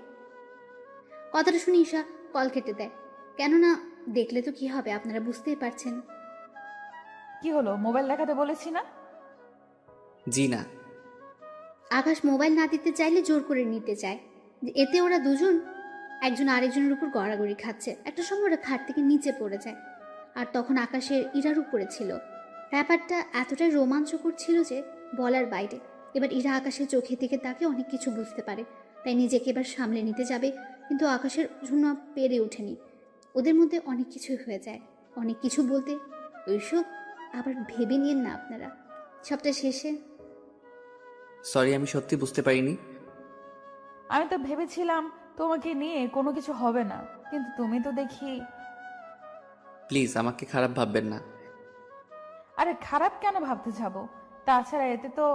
কথাটা শুনে ঈশা কল কেটে দেয়। কেননা দেখলে তো কি হবে, আপনারা বুঝতেই পারছেন। কি হলো, মোবাইল দেখাতে বলেছি না? জি না। আকাশ মোবাইল না দিতে চাইলে জোর করে নিতে চায়। এতে ওরা দুজন একজন আরেকজনের উপর গড়াগড়ি খাচ্ছে। একটা সময় ওরা খাট থেকে নিচে পড়ে যায়। আর তখন আকাশের ইরার উপরে ছিল। ব্যাপারটা এতটাই রোমাঞ্চকর ছিল যে বলার বাইরে। এবার ইরা আকাশের চোখের দিকে তাকে অনেক কিছু বুঝতে পারে, তাই নিজেকে এবার সামলে নিতে যাবে, কিন্তু আকাশের জন্য পেরে ওঠেনি। ওদের মধ্যে অনেক কিছুই হয়ে যায়। অনেক কিছু বলতে ওইসব আবার ভেবে নিন না আপনারা। সবটা শেষে সরি, আমি সত্যি বুঝতে পারিনি। আমি তো ভেবেছিলাম তোমাকে নিয়ে কোনো কিছু হবে না, কিন্তু তুমি তো দেখি। প্লিজ আমাকে খারাপ ভাববেন না। আরে খারাপ কেন ভাবতে যাব? তাছাড়া এতে তো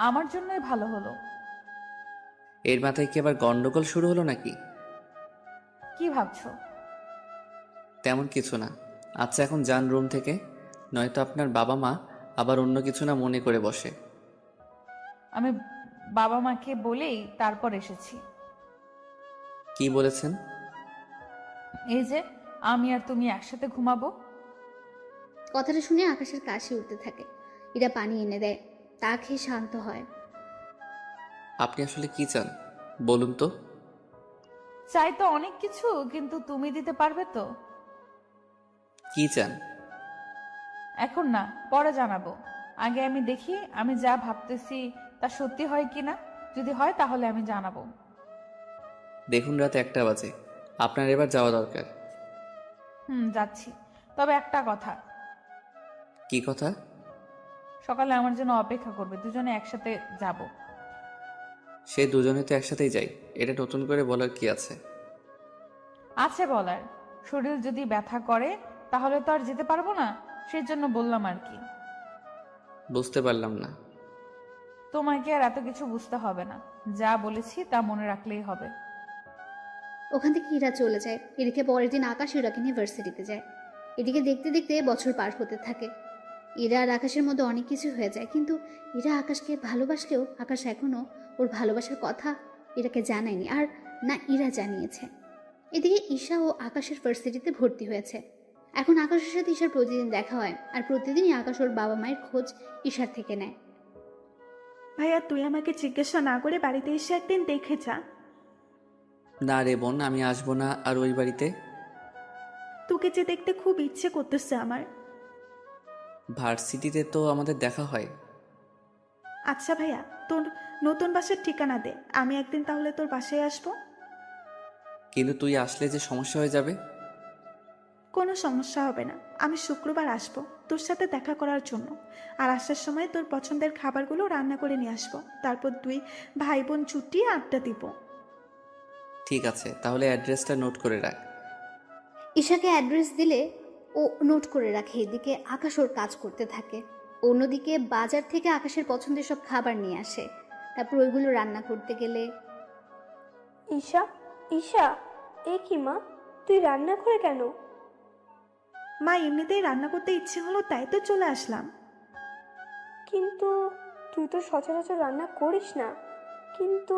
আমার জন্যই ভালো হলো। এর মাথায় কি আবার গন্ডগোল শুরু হলো নাকি? কি ভাবছো? তেমন কিছু না। আচ্ছা এখন যান রুম থেকে, নয়তো আপনার বাবা মা আবার অন্য কিছু না মনে করে বসে। আমি বাবা মাকে বলেই তারপর এসেছি। কি বলেছেন? এই যে আমি আর তুমি একসাথে ঘুমাবো। কথাটা শুনে আকাশের কাশি উঠতে থাকে। এরা পানি এনে দেয়, তা খেয়ে শান্ত হয়। আপনি আসলে কি চান বলুন তো? চাই তো অনেক কিছু, কিন্তু তুমি দিতে পারবে তো? কি চান? এখন না, পরে জানাবো। আগে আমি দেখি আমি যা ভাবতেছি তা সত্যি হয় কিনা। যদি হয় তাহলে আমি জানাবো। দেখুন রাত 1টা বাজে, আপনার এবার যাওয়া দরকার। যাচ্ছি। তবে একটা কথা। কি কথা? সকালে আমার জন্য অপেক্ষা করবে, দুজনে একসাথে যাব। সে দুজনে তো একসাথেই যাই, এটা নতুন করে বলার কি আছে? আছে বলার। শরীর যদি ব্যথা করে তাহলে তো আর যেতে পারবো না, সেজন্য বললাম আর কি। বুঝতে পারলাম না। তোমাকে আর এত কিছু বুঝতে হবে না, যা বলেছি তা মনে রাখলেই হবে। ওখান থেকে ইরা চলে যায়। এদিকে পরের দিন আকাশ ইরাকে নিয়ে ভার্সিটিতে যায়। এদিকে দেখতে দেখতে বছর পার হতে থাকে। ইরা আর আকাশের মধ্যে অনেক কিছু হয়ে যায়, কিন্তু ইরা আকাশকে ভালোবাসলেও আকাশ এখনও ওর ভালোবাসার কথা ইরাকে জানায়নি, আর না ইরা জানিয়েছে। এদিকে ঈশা ও আকাশের ভার্সিটিতে ভর্তি হয়েছে। এখন আকাশের সাথে ঈশার প্রতিদিন দেখা হয়, আর প্রতিদিনই আকাশ ওর বাবা মায়ের খোঁজ ঈশার থেকে নেয়। ভাইয়া তুই আমাকে জিজ্ঞাসা না করে বাড়িতে এসে একদিন দেখে যা। না রে বোন, আমি আসবো না আর ওই বাড়িতে। তোকে যে দেখতে খুব ইচ্ছে করতেছে আমার। ভার্সিটিতে তো আমাদের দেখা হয়। আচ্ছা ভাইয়া, তোর নতুন বাসার ঠিকানা দে, আমি একদিন তাহলে তোর বাসায় আসবো। কিন্তু তুই আসলে যে সমস্যা হয়ে যাবে। কোনো সমস্যা হবে না, আমি শুক্রবার আসবো তোর সাথে দেখা করার জন্য। আর আসার সময় তোর পছন্দের খাবারগুলো রান্না করে নিয়ে আসবো। তারপর দুই ভাই বোন ছুটি আড্ডা দিব। ঠিক আছে, তাহলে অ্যাড্রেসটা নোট করে রাখ। ঈশাকে অ্যাড্রেস দিলে ও নোট করে রাখে। এদিকে আকাশ ওর কাজ করতে থাকে। অন্যদিকে বাজার থেকে আকাশের পছন্দের সব খাবার নিয়ে আসে। তারপর ওইগুলো রান্না করতে গেলে ঈশা, ঈশা, এ কি মা, তুই রান্না করে কেন? মা এমনিতেই রান্না করতে ইচ্ছে হলো, তাই তো চলে আসলাম। কিন্তু তুই তো সচরাচর রান্না করিস না। কিন্তু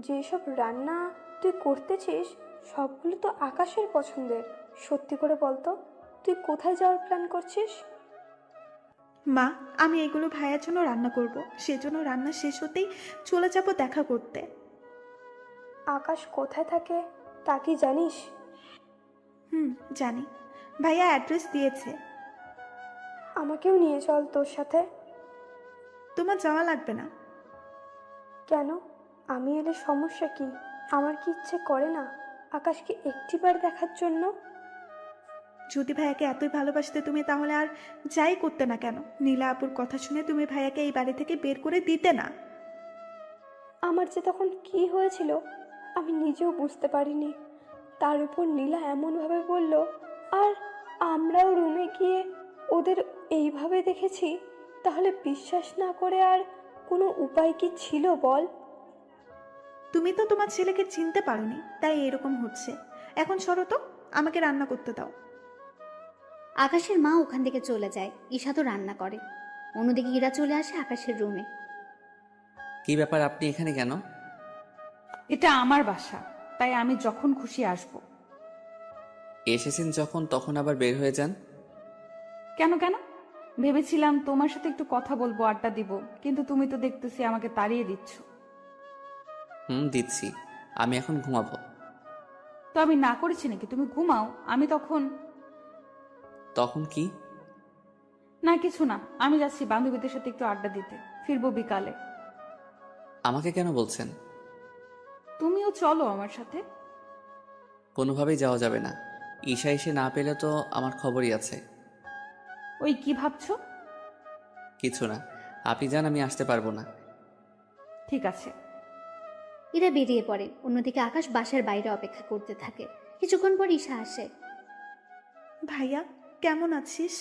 যেসব রান্না তুই করতেছিস সবগুলো তো আকাশের পছন্দের। সত্যি করে বলতো, তুই কোথায় যাওয়ার প্ল্যান করছিস? মা আমি এগুলো ভাইয়ার জন্য রান্না করব, সেজন্য রান্না শেষ হতেই চলে যাব দেখা করতে। আকাশ কোথায় থাকে তা কি জানিস? জানি, ভাইয়া অ্যাড্রেস দিয়েছে। আমাকেও নিয়ে চল তোর সাথে। তোমার যাওয়া লাগবে না। কেন? আমি এলে সমস্যা কি? আমার কি ইচ্ছে করে না আকাশকে একটিবার দেখার জন্য? যদি ভাইয়াকে এতই ভালোবাসতে তুমি, তাহলে আর যাই করতে না কেন? নীলা আপুর কথা শুনে তুমি ভাইয়াকে এই বাড়ি থেকে বের করে দিতে না। আমার যে তখন কি হয়েছিল আমি নিজেও বুঝতে পারিনি। তার উপর নীলা এমনভাবে বলল, আর আমরাও রুমে গিয়ে ওদের এইভাবে দেখেছি। তাহলে বিশ্বাস না করে আর কোনো উপায় কি ছিল বল? তুমি তো তোমার ছেলেকে চিনতে পারোনি, তাই এরকম হচ্ছে। এখন সরো তো, আমাকে রান্না করতে দাও। আকাশের মা ওখান থেকে চলে যায়, ঈশা তো রান্না করে। অন্যদিকে ইরা চলে আসে আকাশের রুমে। কি ব্যাপার, আপনি এখানে কেন? এটা আমার বাসা, তাই আমি যখন খুশি আসব। এসেছেন যখন, তখন আবার বের হয়ে যান। কেন কেন? ভেবেছিলাম তোমার সাথে একটু কথা বলবো, আড্ডা দিব, কিন্তু তুমি তো দেখতেছি আমাকে তাড়িয়ে দিচ্ছ। দিচ্ছি। আমি এখন ঘুমাবো। তো আমি না করেছি নাকি? তুমি ঘুমাও, আমি তখন কি? না কিছু না, আমি যাচ্ছি বান্ধবীদের সাথে একটু আড্ডা দিতে, ফিরবো বিকালে। আমাকে কেন বলছেন? তুমিও চলো আমার সাথে। কোনোভাবেই যাওয়া যাবে না। ঈশা এসে না পেলে তো আমার খবরই আছে। ওই কি ভাবছো? কিছু না, আপনি যান, আমি আসতে পারবো না। ঠিক আছে। ইরা বেরিয়ে পড়ে। অন্যদিকে আকাশ বাসার বাইরে অপেক্ষা করতে থাকে। কিছুক্ষণ পর ঈশা আসে। ভাইয়া কেমন আছিস?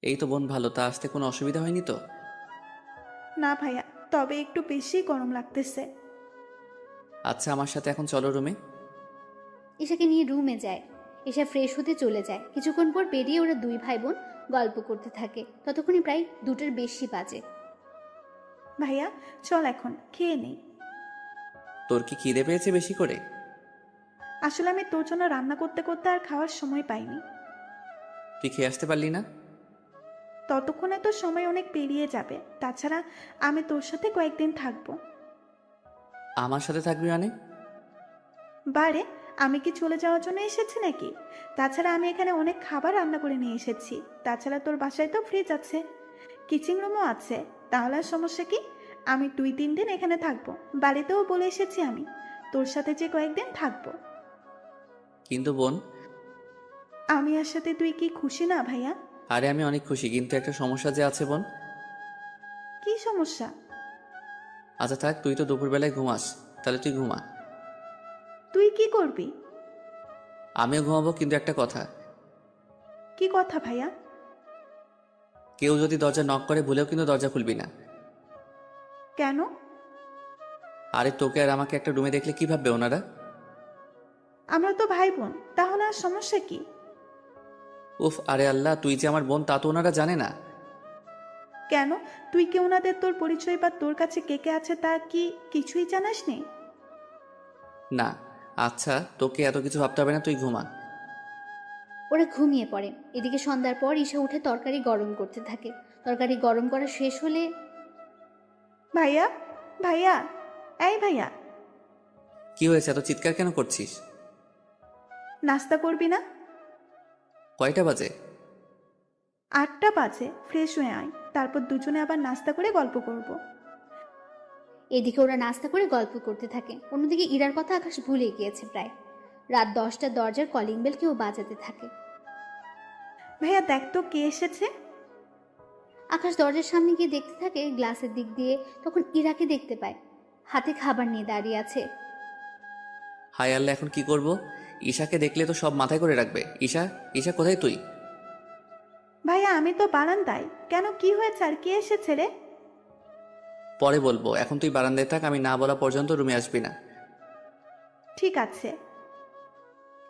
এই তো বোন, ভালো। তা আসতে কোনো অসুবিধা হয়নি তো? না ভাইয়া, তবে একটু বেশি গরম লাগতেছে। আচ্ছা, আমার সাথে এখন চলো রুমে। ঈশাকে নিয়ে রুমে যায়। ঈশা ফ্রেশ হতে চলে যায়। কিছুক্ষণ পর বেরিয়ে ওরা দুই ভাই বোন গল্প করতে থাকে। ততক্ষণে প্রায় 2টার বেশি বাজে। ভাইয়া চল এখন খেয়ে নেই। তোর কি খিদে পেয়েছে বেশি করে? আসলে আমি তোর জন্য রান্না করতে করতে আর খাওয়ার সময় পাইনি। তুই খেয়ে আসতে পারলি না? ততক্ষণে তো সময় অনেক পেরিয়ে যাবে। তাছাড়া আমি তোর সাথে কয়েকদিন থাকবো। আমার সাথে থাকবি মানে? বারে, আমি কি চলে যাওয়ার জন্য এসেছি নাকি? তাছাড়া আমি এখানে অনেক খাবার রান্না করে নিয়ে এসেছি। তাছাড়া তোর বাসায় তো ফ্রিজ আছে, কিচেন রুমও আছে। তাহলে আর সমস্যা কি? আমি 2-3 দিন এখানে থাকবো। বাড়িতেও বলে এসেছি আমি তোর সাথে যে কয়েকদিন থাকবো। কিন্তু বোন, আমি আর সাথে তুই কি খুশি না ভাইয়া? আরে আমি অনেক খুশি, কিন্তু একটা সমস্যা যে আছে বোন। কি সমস্যা? আচ্ছা থাক, তুই তো দুপুরবেলায় ঘুমাস, তাহলে তুই ঘুমা। তুই কি করবি? আমিও ঘুমাবো, কিন্তু একটা কথা। কি কথা ভাইয়া? কেউ যদি দরজা নক করে ভুলেও কিন্তু দরজা খুলবি না। কেন? আরে তোকে আর আমাকে একটা রুমে দেখলে কি ভাববে ওনারা? আমরা তো ভাই বোন, তাহলে আর সমস্যা কি? উফ, আরে আল্লাহ, তুই যে আমার বোন তা তো ওনারা জানে না। কেন? তুই কি ওনাদের তোর পরিচয় বা তোর কাছে কে কে আছে তা কি কিছুই জানাস নি? না। আচ্ছা, তোকে এত কিছু ভাবতে হবে না, তুই ঘুমা। ওরা ঘুমিয়ে পড়ে। এদিকে সন্ধ্যার পর ঈশা উঠে তরকারি গরম করতে থাকে। তরকারি গরম করা শেষ হলে, ভাইয়া ভাইয়া, এই ভাইয়া, কি হয়েছে, এত চিৎকার কেন করছিস? নাস্তা করবি না? কয়টা বাজে? 8টা বাজে। ফ্রেশ হয়ে আয়, তারপর দুজনে আবার নাস্তা করে গল্প করব। এদিকে ওরা নাস্তা করে গল্প করতে থাকে। অন্যদিকে ইরার কথা আকাশ ভুলে গিয়েছে প্রায়। রাত 10টা দরজার কলিং বেল কেউ বাজাতে থাকে। ভাইয়া দেখ তো কে এসেছে। আকাশ দরজার সামনে গিয়ে দেখতে থাকে গ্লাসের দিক দিয়ে। তখন ইরাকে দেখতে পায়, হাতে খাবার নিয়ে দাঁড়িয়ে আছে। হায় আল্লাহ, এখন কি করব? ঈশাকে দেখলে তো সব মাথায় করে রাখবে। ঈশা, ঈশা কোথায় তুই? ভাইয়া আমি তো বারান্দায়। কেন, কি হয়েছে আর কে এসেছে রে? পরে বলবো, এখন তুই বারান্দায় থাক, আমি না বলা পর্যন্ত রুমে আসবি না। ঠিক আছে।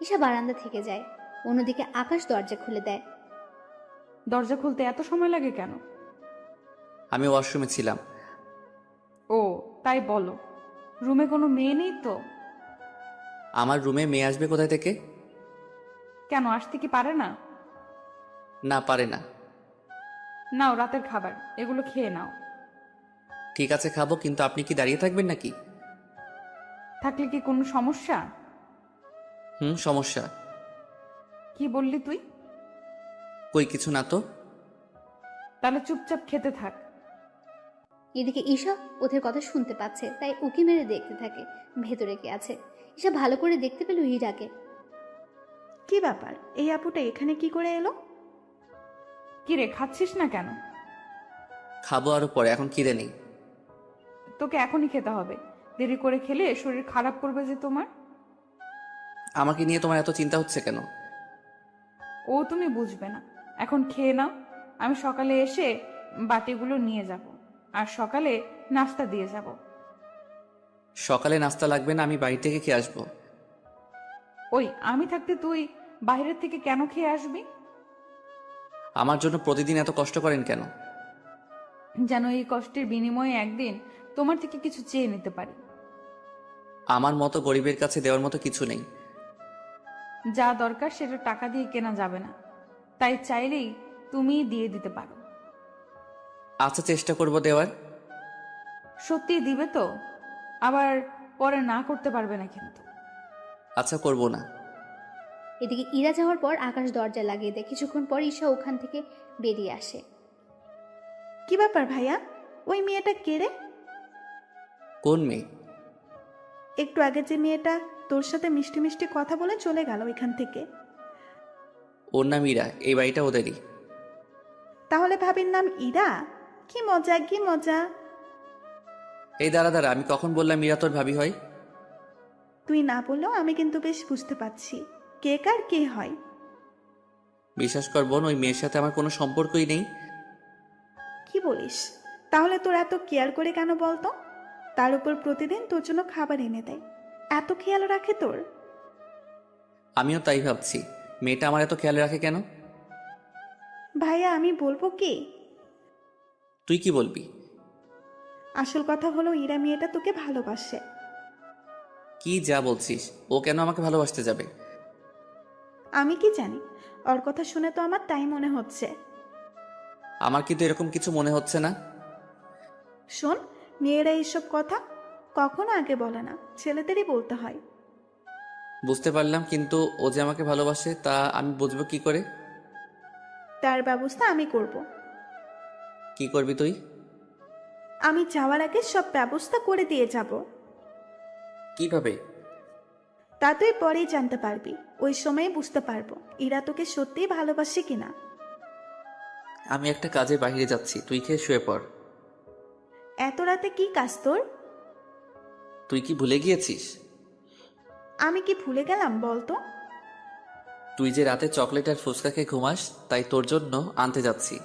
ঈশা বারান্দা থেকে যায়। অন্যদিকে আকাশ দরজা খুলে দেয়। দরজা খুলতে এত সময় লাগে কেন? আমি ওয়াশরুমে ছিলাম। ও তাই বলো। রুমে কোনো মেয়ে নেই তো? আমার রুমে মেয়ে আসবে কোথায় থেকে? কেন, আসতে কি পারে না? না, পারে না। নাও রাতের খাবার, এগুলো খেয়ে নাও। ঠিক আছে, খাবো, কিন্তু আপনি কি দাঁড়িয়ে থাকবেন নাকি? থাকলে কি কোনো সমস্যা? সমস্যা। কি বললি তুই? কই কিছু না তো। তাহলে চুপচাপ খেতে থাক। এদিকে ঈশা ওদের কথা শুনতে পাচ্ছে, তাই উকি মেরে দেখতে থাকে ভেতরে কে আছে। ঈশা ভালো করে দেখতে পেল ইরাকে। কি ব্যাপার, এই আপুটা এখানে কি করে এলো? কি রে, খাচ্ছিস না কেন? খাবো আরো পরে, এখন খিদে নেই। তোকে এখনই খেতে হবে, দেরি করে খেলে শরীর খারাপ করবে যে তোমার। আমাকে নিয়ে তোমার এত চিন্তা হচ্ছে কেন? ও তুমি বুঝবে না, এখন খেয়ে নাও। আমি সকালে এসে বাটিগুলো নিয়ে যাব, আর সকালে নাস্তা দিয়ে যাব। সকালে নাস্তা লাগবে না, আমি বাড়ি থেকে খেয়ে আসবো। ওই আমি থাকতে তুই বাইরের থেকে কেন খেয়ে আসবি? আমার জন্য প্রতিদিন এত কষ্ট করেন কেন? যেন এই কষ্টের বিনিময়ে একদিন তোমার থেকে কিছু চেয়ে নিতে পারি। আমার মতো গরিবের কাছে দেওয়ার মতো কিছু নেই। যা দরকার সেটা টাকা দিয়ে কেনা যাবে না, তাই চাইলেই তুমি দিয়ে দিতে পারো। আচ্ছা, চেষ্টা করব দেওয়ার। সত্যি দিবে তো? আবার পরে না করতে পারবে না কিন্তু। আচ্ছা, করব না। এদিকে ইরা যাওয়ার পর আকাশ দরজা লাগিয়ে দেয়। কিছুক্ষণ পর ঈশা ওখান থেকে বেরিয়ে আসে। কি ব্যাপার ভাইয়া, ওই মেয়েটা কে রে? কোন মেয়ে? একটু আগে যে মেয়েটা তোর সাথে মিষ্টি মিষ্টি কথা বলে চলে গেল এখান থেকে। ওর নাম ইরা, এই বাড়িটা ওদেরই। তাহলে ভাবির নাম ইরা? কি মজা, কি মজা। এই দাঁড়া, আমি কখন বললাম ইরা তোর ভাবি হয়? তুই না বললেও আমি কিন্তু বেশ বুঝতে পারছি কে কার কে হয়। বিশ্বাস কর বোন, ওই মেয়ের সাথে আমার কোনো সম্পর্কই নেই। কি বলিস? তাহলে তোর এত কেয়ার করে কেন বলতো? তার উপর প্রতিদিন তোর জন্য খাবার এনে দেয়, এত খেয়াল রাখে তোর? আমিও তাই ভাবছি, মেয়েটা আমার এত খেয়াল রাখে কেন? ভাইয়া আমি বলবো কি? তুই কি বলবি? আসল কথা হলো ইরা মেয়েটা তোকে ভালোবাসে। কি যা বলছিস? ও কেন আমাকে ভালোবাসতে যাবে? আমি কি জানি, ওর কথা শুনে তো আমার তাই মনে হচ্ছে। আমার কিন্তু এরকম কিছু মনে হচ্ছে না। শোন, মেয়েরা এইসব কথা কখনো আগে বলে না, ছেলেদেরই বলতে হয়। বুঝতে পারলাম, কিন্তু ও যে আমাকে ভালোবাসে তা আমি বুঝবো কি করে? তার ব্যবস্থা আমি করব। কি করবি তুই? আমি যাওয়ার আগে সব ব্যবস্থা করে দিয়ে যাব। কিভাবে? তা তুই পরেই জানতে পারবি, ওই সময় বুঝতে পারবো ইরা তোকে সত্যিই ভালোবাসে কিনা। আমি একটা কাজে বাইরে যাচ্ছি, তুই খেয়ে শুয়ে পড়। এত রাতে কি কাজ তোর? তুই কি ভুলে গিয়েছিস? আমি কি ভুলে গেলাম বলতো? তুই যে রাতে চকলেট আর ফুচকা খেয়ে ঘুমাস, তাই তোর জন্য আনতে যাচ্ছি।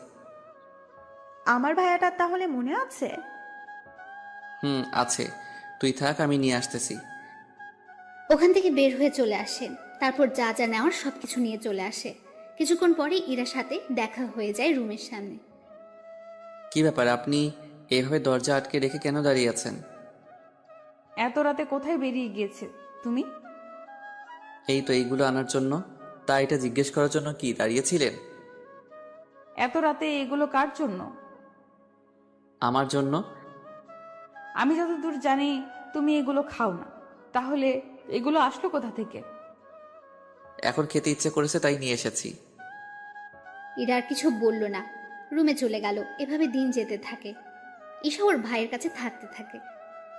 আমার ভাইয়াটা তাহলে মনে আছে? আছে। তুই থাক, আমি নিয়ে আসতেছি। ওখান থেকে বের হয়ে চলে আসে। তারপর যা যা নেওয়ার সবকিছু নিয়ে চলে আসে। কিছুক্ষণ পরে ইরার সাথে দেখা হয়ে যায় রুমের সামনে। কি ব্যাপার, আপনি এভাবে দরজা আটকে রেখে কেন দাঁড়িয়ে আছেন? এত রাতে কোথায় বেরিয়ে গিয়েছে তুমি? এই তো এইগুলো আনার জন্য। তা এটা জিজ্ঞেস করার জন্য কি দাঁড়িয়েছিলেন? এত রাতে এগুলো কার জন্য? আমার জন্য। আমি যতদূর জানি তুমি এগুলো খাও না, তাহলে এগুলো আসলো কোথা থেকে? এখন খেতে ইচ্ছে করেছে তাই নিয়ে এসেছি। ইরা আর কিছু বলল না, রুমে চলে গেল। এভাবে দিন যেতে থাকে। ঈশা ওর ভাইয়ের কাছে থাকতে থাকে।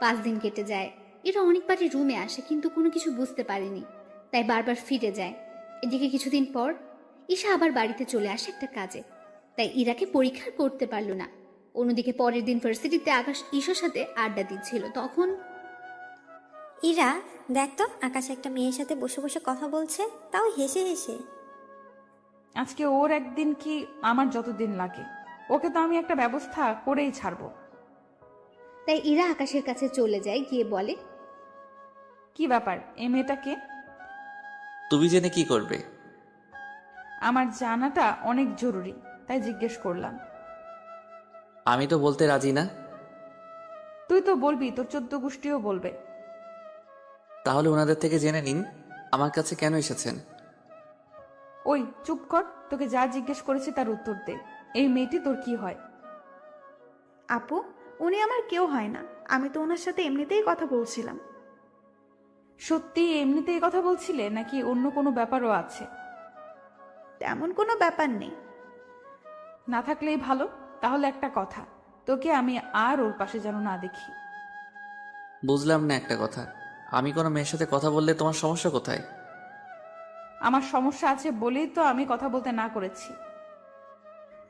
5 দিন কেটে যায়। এরা অনেকবারই রুমে আসে, কিন্তু কোনো কিছু বুঝতে পারেনি, তাই বারবার ফিরে যায়। এদিকে কিছুদিন পর ঈশা আবার বাড়িতে চলে আসে একটা কাজে, তাই ইরাকে পরীক্ষা করতে পারল না। অন্যদিকে পরের দিন ভার্সিটিতে আকাশ ঈশার সাথে আড্ডা দিচ্ছিল। তখন ইরা, দেখ তো আকাশ একটা মেয়ের সাথে বসে বসে কথা বলছে, তাও হেসে হেসে। আজকে ওর একদিন কি আমার যতদিন লাগে, ওকে তো আমি একটা ব্যবস্থা করেই ছাড়বো। তাই ইরা আকাশের কাছে চলে যায়, গিয়ে বলে, কি ব্যাপার, এই মেয়েটাকে? তুমি জেনে কি করবে? আমার জানাটা অনেক জরুরি, তাই জিজ্ঞেস করলাম। আমি তো বলতে রাজি না। তুই তো বলবি, তোর 14 গোষ্ঠীও বলবে। তাহলে ওনাদের থেকে জেনে নিন আমার কাছে কেন এসেছেন। ওই চুপ কর, তোকে যা জিজ্ঞেস করেছি তার উত্তর দে। এই মেয়েটি তোর কি হয়? আপু, উনি আমার কেউ হয় না, আমি তো ওনার সাথে এমনিতেই কথা বলছিলাম। সত্যি এমনিতেই কথা বলছিলে নাকি অন্য কোনো ব্যাপারও আছে? তেমন কোনো ব্যাপার নেই। না থাকলেই ভালো। তাহলে একটা কথা, তোকে আমি আর ওর পাশে যেন না দেখি। বুঝলাম না একটা কথা, আমি কোনো মেয়ের সাথে কথা বললে তোমার সমস্যা কোথায়? আমার সমস্যা আছে বলেই তো আমি কথা বলতে না করেছি।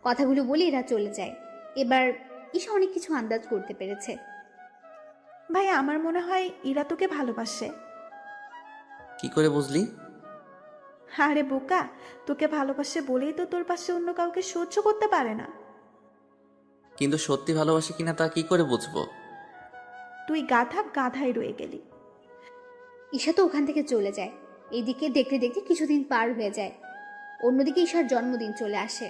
কথাগুলো বলে এরা চলে যায়। এবার ঈশা অনেক কিছু আন্দাজ করতে পেরেছে। ভাই, আমার মনে হয় ইরা তোকে ভালোবাসে। কি করে বুঝলি? আরে বোকা, তোকে ভালোবাসে বলেই তো তোর পাশে অন্য কাউকে সহ্য করতে পারে না। কিন্তু সত্যি ভালোবাসে কিনা তা কি করে বুঝবো? তুই গাধা গাধাই রয়ে গেলি। ঈশা তো ওখান থেকে চলে যায়। এইদিকে দেখতে দেখতে কিছুদিন পার হয়ে যায়। অন্যদিকে ঈশার জন্মদিন চলে আসে।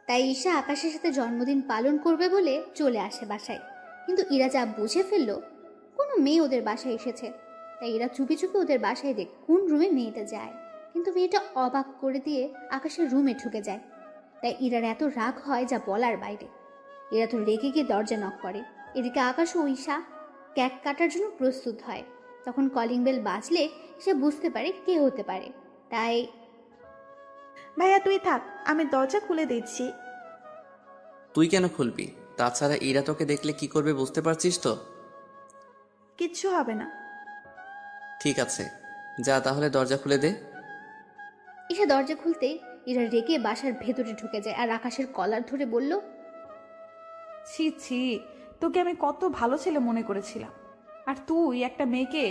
তাই ঈশা আকাশের সাথে জন্মদিন পালন করবে বলে চলে আসে বাসায়। কিন্তু ইরা যা বুঝে ফেললো কোনো মেয়ে ওদের বাসায় এসেছে, তাই এরা চুপি চুপি ওদের বাসায় দেখ কোন রুমে মেয়েটা যায়। কিন্তু মেয়েটা অবাক করে দিয়ে আকাশের রুমে ঢুকে যায়। তাই ইরার এত রাগ হয় যা বলার বাইরে। এরা তো রেগে গিয়ে দরজা নক করে। এদিকে আকাশ ও ঈশা কেক কাটার জন্য প্রস্তুত হয়। তখন কলিং বেল বাজলে সে বুঝতে পারে কে হতে পারে। তাই ভাইয়া তুই থাক, আমি দরজা খুলে দিচ্ছি। তুই কেন খুলবি? তাছাড়া ইরা তোকে দেখলে কি করবে বুঝতে পারছিস তো? কিচ্ছু হবে না। ঠিক আছে, যা তাহলে দরজা খুলে দে। ঈশা দরজা খুলতে ইরা রেগে বাসার ভেতরে ঢুকে যায় আর আকাশের কলার ধরে বলল, ছি ছি, তোকে আমি কত ভালো ছেলে মনে করেছিলাম, আর তুই একটা মেয়েকে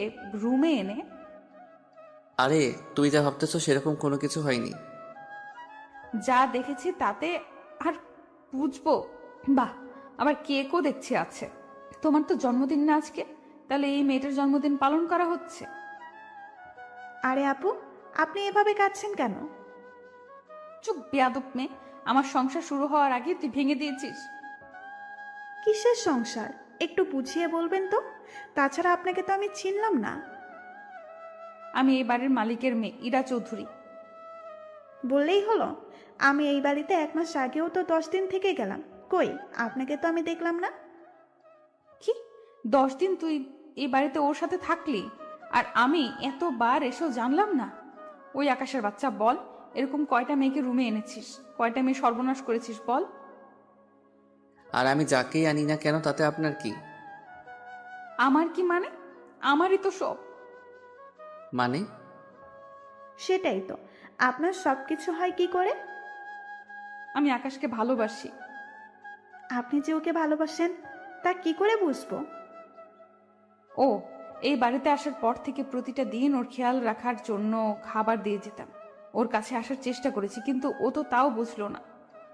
রুমে এনে। আরে তুই যা ভাবতেছ সেরকম কোনো কিছু হয়নি। যা দেখেছি তাতে আর বুঝবো? বাহ, আবার কেকও দেখছি আছে। তোমার তো জন্মদিন না আজকে, তাহলে এই মেয়েটার জন্মদিন পালন করা হচ্ছে? আরে আপু, আপনি এভাবে কাঁদছেন কেন? চুপ বেয়াদব মেয়ে, আমার সংসার শুরু হওয়ার আগে তুই ভেঙে দিয়েছিস। কিসের সংসার? একটু বুঝিয়ে বলবেন তো। তাছাড়া আপনাকে তো আমি চিনলাম না। আমি এই বাড়ির মালিকের মেয়ে ইরা চৌধুরী। বললেই হলো? আমি এই বাড়িতে 1 মাস আগেও তো 10 দিন থেকে গেলাম। কই, আপনাকে তো আমি দেখলাম না। কি 10 দিন তুই এই বাড়িতে ওর সাথে থাকলি, আর আমি এতবার এসেও জানলাম না? ওই আকাশের বাচ্চা, বল এরকম কয়টা মেয়েকে রুমে এনেছিস? কয়টা মেয়ে সর্বনাশ করেছিস বল? আর আমি যাকেই আনি না কেন তাতে আপনার কি? আমার কি মানে? আমারই তো সব। মানে? সেটাই তো, আপনার সবকিছু হয় কি করে? আমি আকাশকে ভালোবাসি। আপনি যে ওকে ভালোবাসেন তা কি করে বুঝবো? ও, এই বাড়িতে আসার পর থেকে প্রতিটা দিন ওর খেয়াল রাখার জন্য খাবার দিয়ে যেতাম। ওর কাছে আসার চেষ্টা করেছি, কিন্তু ও তো তাও বুঝলো না।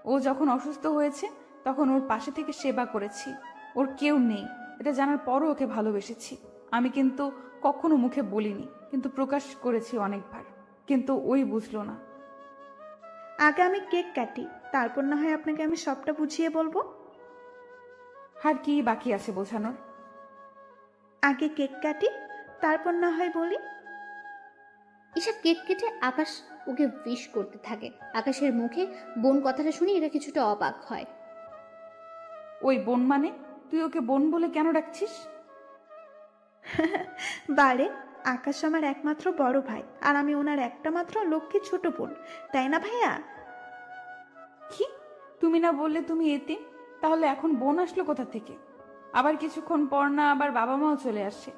ও যখন অসুস্থ হয়েছে তখন ওর পাশে থেকে সেবা করেছি। ওর কেউ নেই এটা জানার পরও ওকে ভালোবেসেছি। আমি কিন্তু কখনো মুখে বলিনি, কিন্তু প্রকাশ করেছি অনেকবার, কিন্তু ওই বুঝলো না। আগে আমি কেক কাটি, তারপর না হয় আপনাকে আমি সবটা বুঝিয়ে বলবো। আর কি বাকি আছে বোঝানোর? আগে কেক কাটি, তারপর না হয় বলি। ঈশা কেক কেটে আকাশ ওকে উইশ করতে থাকে। আকাশের মুখে বোন কথাটা শুনে এরা কিছুটা অবাক হয়। ওই বোন মানে? তুই ওকে বোন বলে কেন ডাকছিস? বারে, আকাশ আমার একমাত্র বড় ভাই, আর আমি ওনার একটা মাত্র লক্ষ্মী ছোট বোন, তাই না ভাইয়া? কি, তুমি না বললে তুমি এতিম? তাহলে এখন বোন আসলো কোথা থেকে? আবার কিছুক্ষণ পর না আবার বাবা মাও চলে আসে?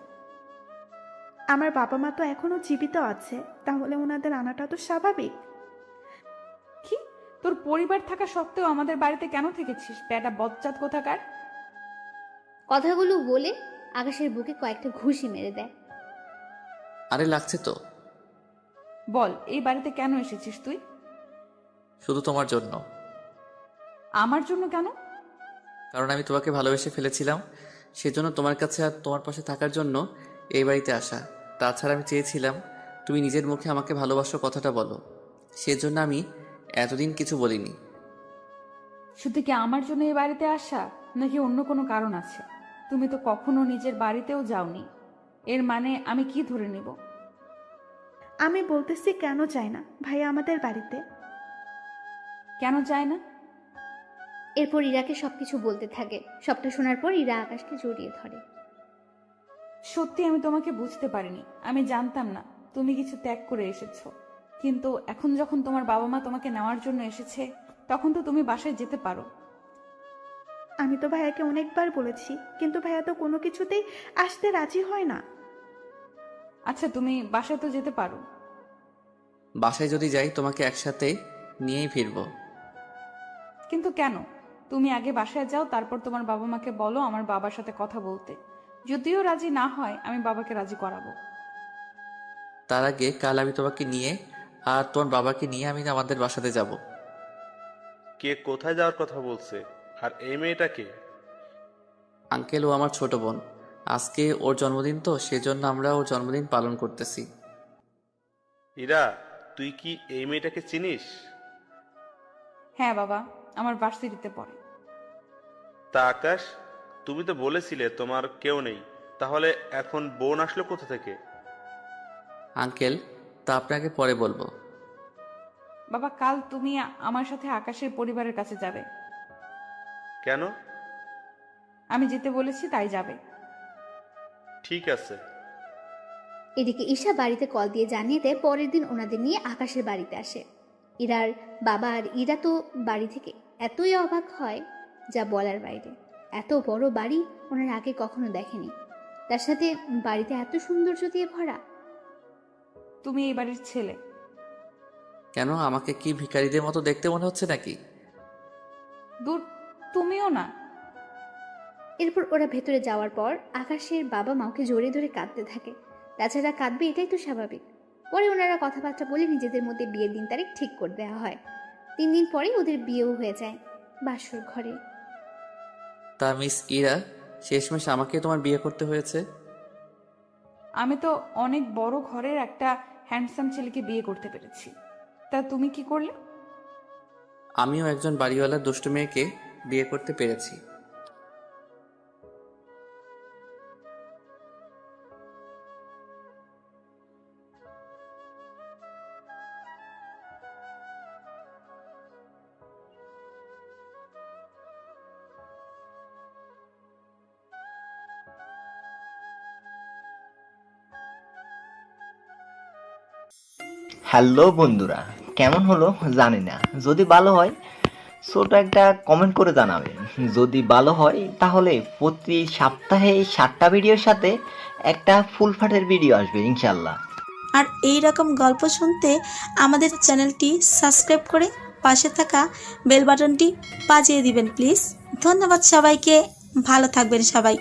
আমার বাবা মা তো এখনো জীবিত আছে, তাহলে ওনাদের আনাটা তো স্বাভাবিক। কি, তোর পরিবার থাকা সত্ত্বেও আমাদের বাড়িতে কেন থেকেছিস বেটা বজ্জাত কোথাকার? কথাগুলো বলে আকাশের বুকে কয়েকটা ঘুষি মেরে দেয়। আরে লাগছে তো। বল, এই বাড়িতে কেন এসেছিস তুই? শুধু তোমার জন্য। আমার জন্য কেন? কারণ আমি তোমাকে ভালোবেসে ফেলেছিলাম, সেজন্য তোমার কাছে আর তোমার পাশে থাকার জন্য এই বাড়িতে আসা। তাছাড়া আমি চেয়েছিলাম তুমি নিজের মুখে আমাকে ভালোবাসো কথাটা বলো, সেজন্য আমি এতদিন কিছু বলিনি। শুধু কি আমার জন্য এই বাড়িতে আসা, নাকি অন্য কোনো কারণ আছে? তুমি তো কখনো নিজের বাড়িতেও যাওনি, এর মানে আমি কি ধরে নিব? আমি বলতেছি কেন চাই না ভাইয়া আমাদের বাড়িতে? কেন চায় না? এরপর ইরাকে সবকিছু বলতে থাকে। সবটা শোনার পর ইরা আকাশকে জড়িয়ে ধরে। সত্যি আমি তোমাকে বুঝতে পারিনি। আমি জানতাম না তুমি কিছু ত্যাগ করে এসেছো, কিন্তু এখন যখন তোমার বাবা মা তোমাকে নেওয়ার জন্য এসেছে, তখন তো তুমি বাসায় যেতে পারো। আমি তো ভাইয়াকে অনেকবার বলেছি, কিন্তু ভাইয়া তো কোনো কিছুতেই আসতে রাজি হয় না। আচ্ছা, তুমি বাসায় তো যেতে পারো। বাসায় যদি যাই তোমাকে একসাথে নিয়েই ফিরবো। কিন্তু কেন? তুমি আগে বাসায় যাও, তারপর তোমার বাবা মাকে বলো আমার বাবার সাথে কথা বলতে। যদিও রাজি না হয়, আমি বাবাকে রাজি করাবো। তার আগে কাল আমি তোমাকে নিয়ে আর তোমার বাবাকে নিয়ে আমি আমাদের বাসাতে যাব। কে কোথায় যাওয়ার কথা বলছে? আর এই মেয়েটা কে? আঙ্কেল, ও আমার ছোট বোন। আজকে ওর জন্মদিন তো, সেজন্য আমরা ওর জন্মদিন পালন করতেছি। ইরা, তুই কি এই মেয়েটাকে চিনিস? হ্যাঁ বাবা, আমার ভার্সিটিতে পড়ে। তা আকাশ, তুমি তো বলেছিলে তোমার কেউ নেই, তাহলে এখন বোন আসলো কোথা থেকে? আঙ্কেল, তা আপনাকে পরে বলবো। বাবা, কাল তুমি আমার সাথে আকাশের পরিবারের কাছে যাবে। কেন? আমি যেতে বলেছি তাই যাবে। ঠিক আছে। এদিকে ঈশা বাড়িতে কল দিয়ে জানিয়ে দেয় পরের দিন ওনাদের নিয়ে আকাশের বাড়িতে আসে। ইরার বাবা আর ইরা তো বাড়ি থেকে এতই অবাক হয় যা বলার বাইরে। এত বড় বাড়ি ওনার আগে কখনো দেখেনি, তার সাথে বাড়িতে এত সৌন্দর্য দিয়ে ভরা। তুমি এই বাড়ির ছেলে। কেন, আমাকে কি ভিখারিদের মতো দেখতে মনে হচ্ছে নাকি? দূর, তুমিও না। এরপর ওরা ভেতরে যাওয়ার পর আকাশের বাবা মাকে জড়িয়ে ধরে কাঁদতে থাকে। তাছাড়া কাঁদবে, এটাই তো স্বাভাবিক। পরে ওনারা কথাবার্তা বলে নিজেদের মধ্যে বিয়ের দিন তারিখ ঠিক করে দেওয়া হয়। 3 দিন পরে ওদের বিয়েও হয়ে যায় বাসর ঘরে। তা মিস ইরা, শেষমেশ আমাকে তোমার বিয়ে করতে হয়েছে? আমি তো অনেক বড় ঘরের একটা হ্যান্ডসাম ছেলেকে বিয়ে করতে পেরেছি। তা তুমি কি করলে? আমিও একজন বাড়িওয়ালা দুষ্টু মেয়েকে বিয়ে করতে পেরেছি। হ্যালো বন্ধুরা, কেমন হলো জানি না। যদি ভালো হয় ছোট একটা কমেন্ট করে জানাবেন। যদি ভালো হয় তাহলে প্রতি সপ্তাহে 7টা ভিডিওর সাথে একটা ফুল ফাটের ভিডিও আসবে ইনশাল্লাহ। আর এই রকম গল্প শুনতে আমাদের চ্যানেলটি সাবস্ক্রাইব করে পাশে থাকা বেল বাটনটি বাজিয়ে দিবেন প্লিজ। ধন্যবাদ সবাইকে, ভালো থাকবেন সবাই।